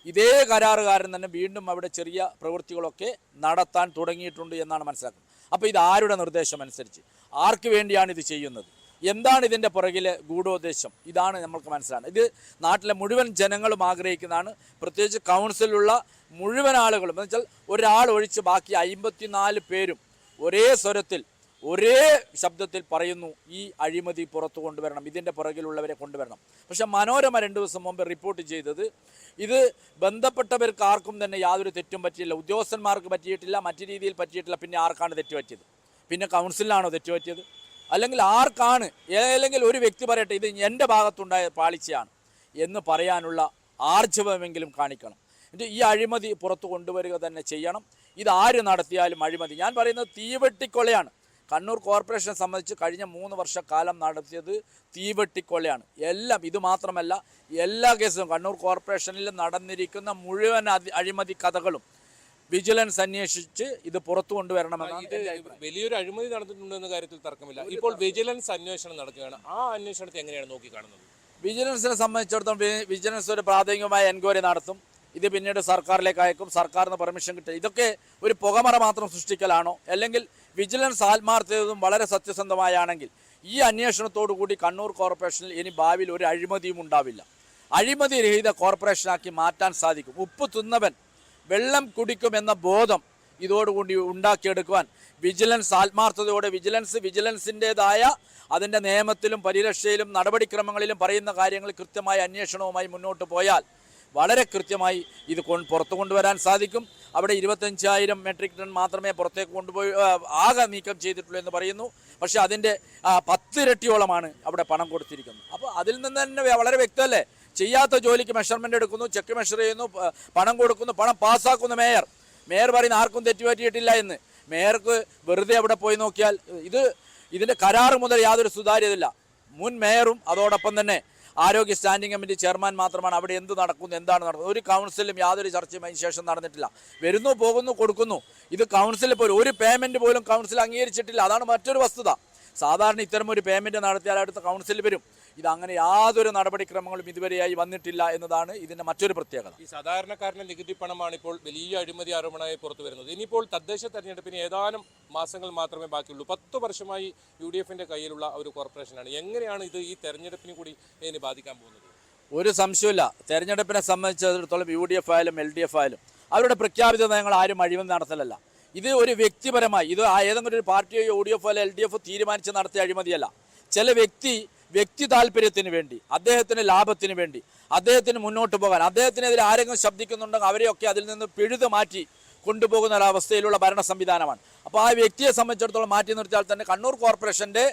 ഇതേ കരാറുകാരൻ തന്നെ വീണ്ടും അവിടെ ചെറിയ പ്രവൃത്തികളൊക്കെ നടത്താൻ തുടങ്ങിയിട്ടുണ്ട് എന്നാണ് മനസ്സിലാക്കുന്നത്. അപ്പോൾ ഇത് ആരുടെ നിർദ്ദേശം അനുസരിച്ച്, ആർക്ക് വേണ്ടിയാണ് ഇത് ചെയ്യുന്നത്, എന്താണ് ഇതിൻ്റെ പുറകിലെ ഗൂഢോദ്ദേശം? ഇതാണ് നമ്മൾക്ക് മനസ്സിലാകുന്നത്. ഇത് നാട്ടിലെ മുഴുവൻ ജനങ്ങളും ആഗ്രഹിക്കുന്നതാണ്. പ്രത്യേകിച്ച് കൗൺസിലുള്ള മുഴുവൻ ആളുകളും എന്ന് വെച്ചാൽ ഒരാൾ ഒഴിച്ച് ബാക്കി 54 പേരും ഒരേ സ്വരത്തിൽ ഒരേ ശബ്ദത്തിൽ പറയുന്നു, ഈ അഴിമതി പുറത്തു കൊണ്ടുവരണം, ഇതിൻ്റെ പുറകിലുള്ളവരെ കൊണ്ടുവരണം. പക്ഷെ മനോരമ 2 ദിവസം മുമ്പ് റിപ്പോർട്ട് ചെയ്തത് ഇത് ബന്ധപ്പെട്ടവർക്ക് ആർക്കും തന്നെ യാതൊരു തെറ്റും പറ്റിയില്ല, ഉദ്യോഗസ്ഥന്മാർക്ക് പറ്റിയിട്ടില്ല, മറ്റു രീതിയിൽ പറ്റിയിട്ടില്ല. പിന്നെ ആർക്കാണ് തെറ്റുപറ്റിയത്? പിന്നെ കൗൺസിലിനാണോ തെറ്റുപറ്റിയത്? അല്ലെങ്കിൽ ആർക്കാണ്? അല്ലെങ്കിൽ ഒരു വ്യക്തി പറയട്ടെ ഇത് എൻ്റെ ഭാഗത്തുണ്ടായ പാളിച്ചയാണ് എന്ന് പറയാനുള്ള ആർജവമെങ്കിലും കാണിക്കണം. എന്നിട്ട് ഈ അഴിമതി പുറത്തു കൊണ്ടുവരിക തന്നെ ചെയ്യണം. ഇത് ആര് നടത്തിയാലും അഴിമതി. ഞാൻ പറയുന്നത് തീവെട്ടിക്കൊള്ളയാണ്. കണ്ണൂർ കോർപ്പറേഷനെ സംബന്ധിച്ച് കഴിഞ്ഞ 3 വർഷക്കാലം നടത്തിയത് തീവെട്ടിക്കൊള്ളയാണ്. എല്ലാം ഇത് മാത്രമല്ല, എല്ലാ കേസും കണ്ണൂർ കോർപ്പറേഷനിൽ നടന്നിരിക്കുന്ന മുഴുവൻ അഴിമതി കഥകളും വിജിലൻസ് അന്വേഷിച്ച് ഇത് പുറത്തു കൊണ്ടുവരണമെന്നാണ്. ഇത് വലിയൊരു അഴിമതി നടന്നിട്ടുണ്ടെന്ന കാര്യത്തിൽ തർക്കമില്ല. ഇപ്പോൾ വിജിലൻസ് അന്വേഷണം നടക്കുകയാണ്. ആ അന്വേഷണത്തെ എങ്ങനെയാണ് നോക്കിക്കാണുന്നത്? വിജിലൻസിനെ സംബന്ധിച്ചിടത്തോളം വിജിലൻസ് ഒരു പ്രാഥമികമായ എൻക്വയറി നടത്തും. ഇത് പിന്നീട് സർക്കാരിലേക്ക് അയക്കും. സർക്കാരിന് പെർമിഷൻ കിട്ടും. ഇതൊക്കെ ഒരു പുകമറ മാത്രം സൃഷ്ടിക്കലാണോ? അല്ലെങ്കിൽ വിജിലൻസ് ആത്മാർത്ഥതയും വളരെ സത്യസന്ധമായാണെങ്കിൽ ഈ അന്വേഷണത്തോടു കൂടി കണ്ണൂർ കോർപ്പറേഷനിൽ ഇനി ഭാവിയിൽ ഒരു അഴിമതിയും ഉണ്ടാവില്ല. അഴിമതി രഹിത കോർപ്പറേഷനാക്കി മാറ്റാൻ സാധിക്കും. ഉപ്പ് തിന്നവൻ വെള്ളം കുടിക്കുമെന്ന ബോധം ഇതോടുകൂടി ഉണ്ടാക്കിയെടുക്കുവാൻ വിജിലൻസ് ആത്മാർത്ഥതയോടെ വിജിലൻസിൻ്റെതായ അതിൻ്റെ നിയമത്തിലും പരിരക്ഷയിലും നടപടിക്രമങ്ങളിലും പറയുന്ന കാര്യങ്ങൾ കൃത്യമായ അന്വേഷണവുമായി മുന്നോട്ട് പോയാൽ വളരെ കൃത്യമായി ഇത് പുറത്തു കൊണ്ടുവരാൻ സാധിക്കും. അവിടെ 25,000 മെട്രിക് ടൺ മാത്രമേ പുറത്തേക്ക് കൊണ്ടുപോയി ആകെ നീക്കം ചെയ്തിട്ടുള്ളൂ എന്ന് പറയുന്നു. പക്ഷേ അതിൻ്റെ 10 ഇരട്ടിയോളമാണ് അവിടെ പണം കൊടുത്തിരിക്കുന്നത്. അപ്പോൾ അതിൽ നിന്ന് തന്നെ വളരെ വ്യക്തമല്ലേ, ചെയ്യാത്ത ജോലിക്ക് മെഷർമെൻ്റ് എടുക്കുന്നു, ചെക്ക് മെഷർ ചെയ്യുന്നു, പണം കൊടുക്കുന്നു, പണം പാസ്സാക്കുന്നു. മേയർ പറയുന്ന ആർക്കും തെറ്റുപറ്റിയിട്ടില്ല എന്ന്. മേയർക്ക് വെറുതെ അവിടെ പോയി നോക്കിയാൽ ഇതിൻ്റെ കരാറ് മുതൽ യാതൊരു സുതാര്യതയില്ല. മുൻ മേയറും അതോടൊപ്പം തന്നെ ആരോഗ്യ സ്റ്റാൻഡിംഗ് കമ്മിറ്റി ചെയർമാൻ മാത്രമാണ് അവിടെ എന്ത് നടക്കുന്നു, എന്താണ് നടക്കുന്നത്. ഒരു കൗൺസിലും യാതൊരു ചർച്ചയും അതിന് ശേഷം നടന്നിട്ടില്ല. വരുന്നു, പോകുന്നു, കൊടുക്കുന്നു. ഇത് കൗൺസിലിൽ പോലും ഒരു പേയ്മെൻറ്റ് പോലും കൗൺസിൽ അംഗീകരിച്ചിട്ടില്ല. അതാണ് മറ്റൊരു വസ്തുത. സാധാരണ ഇത്തരം ഒരു പേയ്മെൻറ്റ് നടത്തിയാൽ അടുത്ത കൗൺസിൽ വരും. ഇതങ്ങനെ യാതൊരു നടപടിക്രമങ്ങളും ഇതുവരെയായി വന്നിട്ടില്ല എന്നതാണ് ഇതിൻ്റെ മറ്റൊരു പ്രത്യേകത. ഈ സാധാരണക്കാരൻ്റെ നികുതി പണമാണ് ഇപ്പോൾ വലിയ അഴിമതി ആരോപണമായി പുറത്തു വരുന്നത്. ഇനിയിപ്പോൾ തദ്ദേശ തെരഞ്ഞെടുപ്പിന് ഏതാനും മാസങ്ങൾ മാത്രമേ ബാക്കിയുള്ളൂ. 10 വർഷമായി UDFിൻ്റെ കയ്യിലുള്ള ഒരു കോർപ്പറേഷനാണ്. എങ്ങനെയാണ് ഇത് ഈ തെരഞ്ഞെടുപ്പിന് കൂടി ഇതിനെ ബാധിക്കാൻ പോകുന്നത്? ഒരു സംശയമില്ല. തെരഞ്ഞെടുപ്പിനെ സംബന്ധിച്ചിടത്തോളം UDF ആയാലും LDF ആയാലും അവരുടെ പ്രഖ്യാപിത നയങ്ങൾ ആരും അഴിമതി നടത്തലല്ല. ഇത് ഒരു വ്യക്തിപരമായി, ഇത് ഏതെങ്കിലും ഒരു പാർട്ടിയോ UDF അല്ലെങ്കിൽ LDF തീരുമാനിച്ച് നടത്തിയ അഴിമതിയല്ല. ചില വ്യക്തി താല്പര്യത്തിന് വേണ്ടി, അദ്ദേഹത്തിന് ലാഭത്തിന് വേണ്ടി, അദ്ദേഹത്തിന് മുന്നോട്ട് പോകാൻ, അദ്ദേഹത്തിനെതിരെ ആരെങ്കിലും ശബ്ദിക്കുന്നുണ്ടെങ്കിൽ അവരെയൊക്കെ അതിൽ നിന്ന് പിഴുതു മാറ്റി കൊണ്ടുപോകുന്ന ഒരവസ്ഥയിലുള്ള ഭരണ സംവിധാനമാണ്. അപ്പോൾ ആ വ്യക്തിയെ സംബന്ധിച്ചിടത്തോളം മാറ്റി നിർത്തിയാൽ തന്നെ കണ്ണൂർ കോർപ്പറേഷൻ്റെ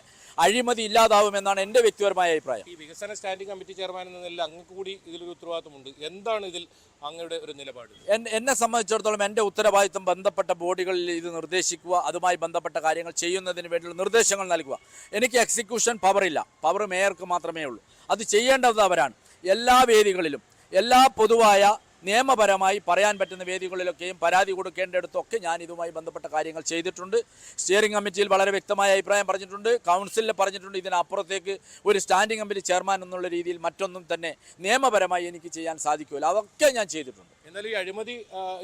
അഴിമതി ഇല്ലാതാവുമെന്നാണ് എൻ്റെ വ്യക്തിപരമായ അഭിപ്രായം. ഈ വികസന സ്റ്റാൻഡിംഗ് കമ്മിറ്റി ചെയർമാൻ എന്ന നിലയിൽ അങ്ങക്ക് കൂടി ഇതിലൊരു ഉത്തരവാദിത്വമുണ്ട്. എന്താണ് ഇതിൽ അങ്ങയുടെ ഒരു നിലപാട്? എന്നെ സംബന്ധിച്ചിടത്തോളം എൻ്റെ ഉത്തരവാദിത്വം ബന്ധപ്പെട്ട ബോഡികളിൽ ഇത് നിർദ്ദേശിക്കുക, അതുമായി ബന്ധപ്പെട്ട കാര്യങ്ങൾ ചെയ്യുന്നതിന് വേണ്ടിയുള്ള നിർദ്ദേശങ്ങൾ നൽകുക. എനിക്ക് എക്സിക്യൂഷൻ പവറില്ല. പവർ മേയർക്ക് മാത്രമേ ഉള്ളൂ. അത് ചെയ്യേണ്ടത് അവരാണ്. എല്ലാ വേദികളിലും, എല്ലാ പൊതുവായ നിയമപരമായി പറയാൻ പറ്റുന്ന വേദികളിലൊക്കെയും പരാതി കൊടുക്കേണ്ടിടത്തൊക്കെ ഞാൻ ഇതുമായി ബന്ധപ്പെട്ട കാര്യങ്ങൾ ചെയ്തിട്ടുണ്ട്. സ്റ്റിയറിംഗ് കമ്മിറ്റിയിൽ വളരെ വ്യക്തമായ അഭിപ്രായം പറഞ്ഞിട്ടുണ്ട്, കൗൺസിലിൽ പറഞ്ഞിട്ടുണ്ട്. ഇതിനപ്പുറത്തേക്ക് ഒരു സ്റ്റാൻഡിംഗ് കമ്മിറ്റി ചെയർമാൻ എന്നുള്ള രീതിയിൽ മറ്റൊന്നും തന്നെ നിയമപരമായി എനിക്ക് ചെയ്യാൻ സാധിക്കില്ല. അതൊക്കെ ഞാൻ ചെയ്തിട്ടുണ്ട്. എന്നാലും ഈ അഴിമതി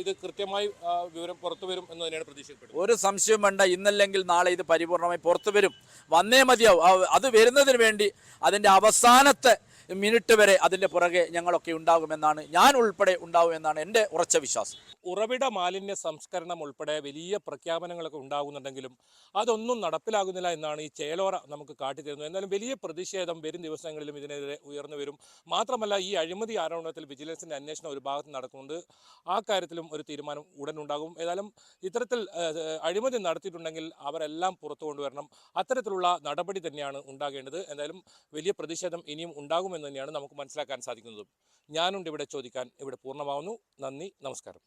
ഇത് കൃത്യമായി വിവരം പുറത്തു വരും എന്ന് തന്നെയാണ് പ്രതീക്ഷിക്കപ്പെടുന്നത്. ഒരു സംശയം വേണ്ട. ഇന്നല്ലെങ്കിൽ നാളെ ഇത് പരിപൂർണമായി പുറത്തു വരും. വന്നേ മതിയാവും. അത് വരുന്നതിന് വേണ്ടി അതിൻ്റെ അവസാനത്തെ മിനിറ്റ് വരെ അതിൻ്റെ പുറകെ ഞങ്ങളൊക്കെ ഉണ്ടാകുമെന്നാണ്, ഞാൻ ഉൾപ്പെടെ ഉണ്ടാകുമെന്നാണ് എൻ്റെ ഉറച്ച വിശ്വാസം. ഉറവിട മാലിന്യ സംസ്കരണം ഉൾപ്പെടെ വലിയ പ്രഖ്യാപനങ്ങളൊക്കെ ഉണ്ടാകുന്നുണ്ടെങ്കിലും അതൊന്നും നടപ്പിലാകുന്നില്ല എന്നാണ് ഈ ചേലോറ നമുക്ക് കാട്ടിത്തരുന്നത്. എന്നാലും വലിയ പ്രതിഷേധം വരും ദിവസങ്ങളിലും ഇതിനെതിരെ ഉയർന്നു വരും. മാത്രമല്ല, ഈ അഴിമതി ആരോപണത്തിൽ വിജിലൻസിൻ്റെ അന്വേഷണം ഒരു ഭാഗത്ത് നടക്കുന്നുണ്ട്. ആ കാര്യത്തിലും ഒരു തീരുമാനം ഉടൻ ഉണ്ടാകും. ഏതായാലും ഇത്തരത്തിൽ അഴിമതി നടത്തിയിട്ടുണ്ടെങ്കിൽ അവരെല്ലാം പുറത്തു കൊണ്ടുവരണം. അത്തരത്തിലുള്ള നടപടി തന്നെയാണ് ഉണ്ടാകേണ്ടത്. എന്തായാലും വലിയ പ്രതിഷേധം ഇനിയും ഉണ്ടാകുമെന്ന് തന്നെയാണ് നമുക്ക് മനസ്സിലാക്കാൻ സാധിക്കുന്നത്. ഞാനുണ്ട് ഇവിടെ ചോദിക്കാൻ ഇവിടെ പൂർണ്ണമാവുന്നു. നന്ദി, നമസ്കാരം.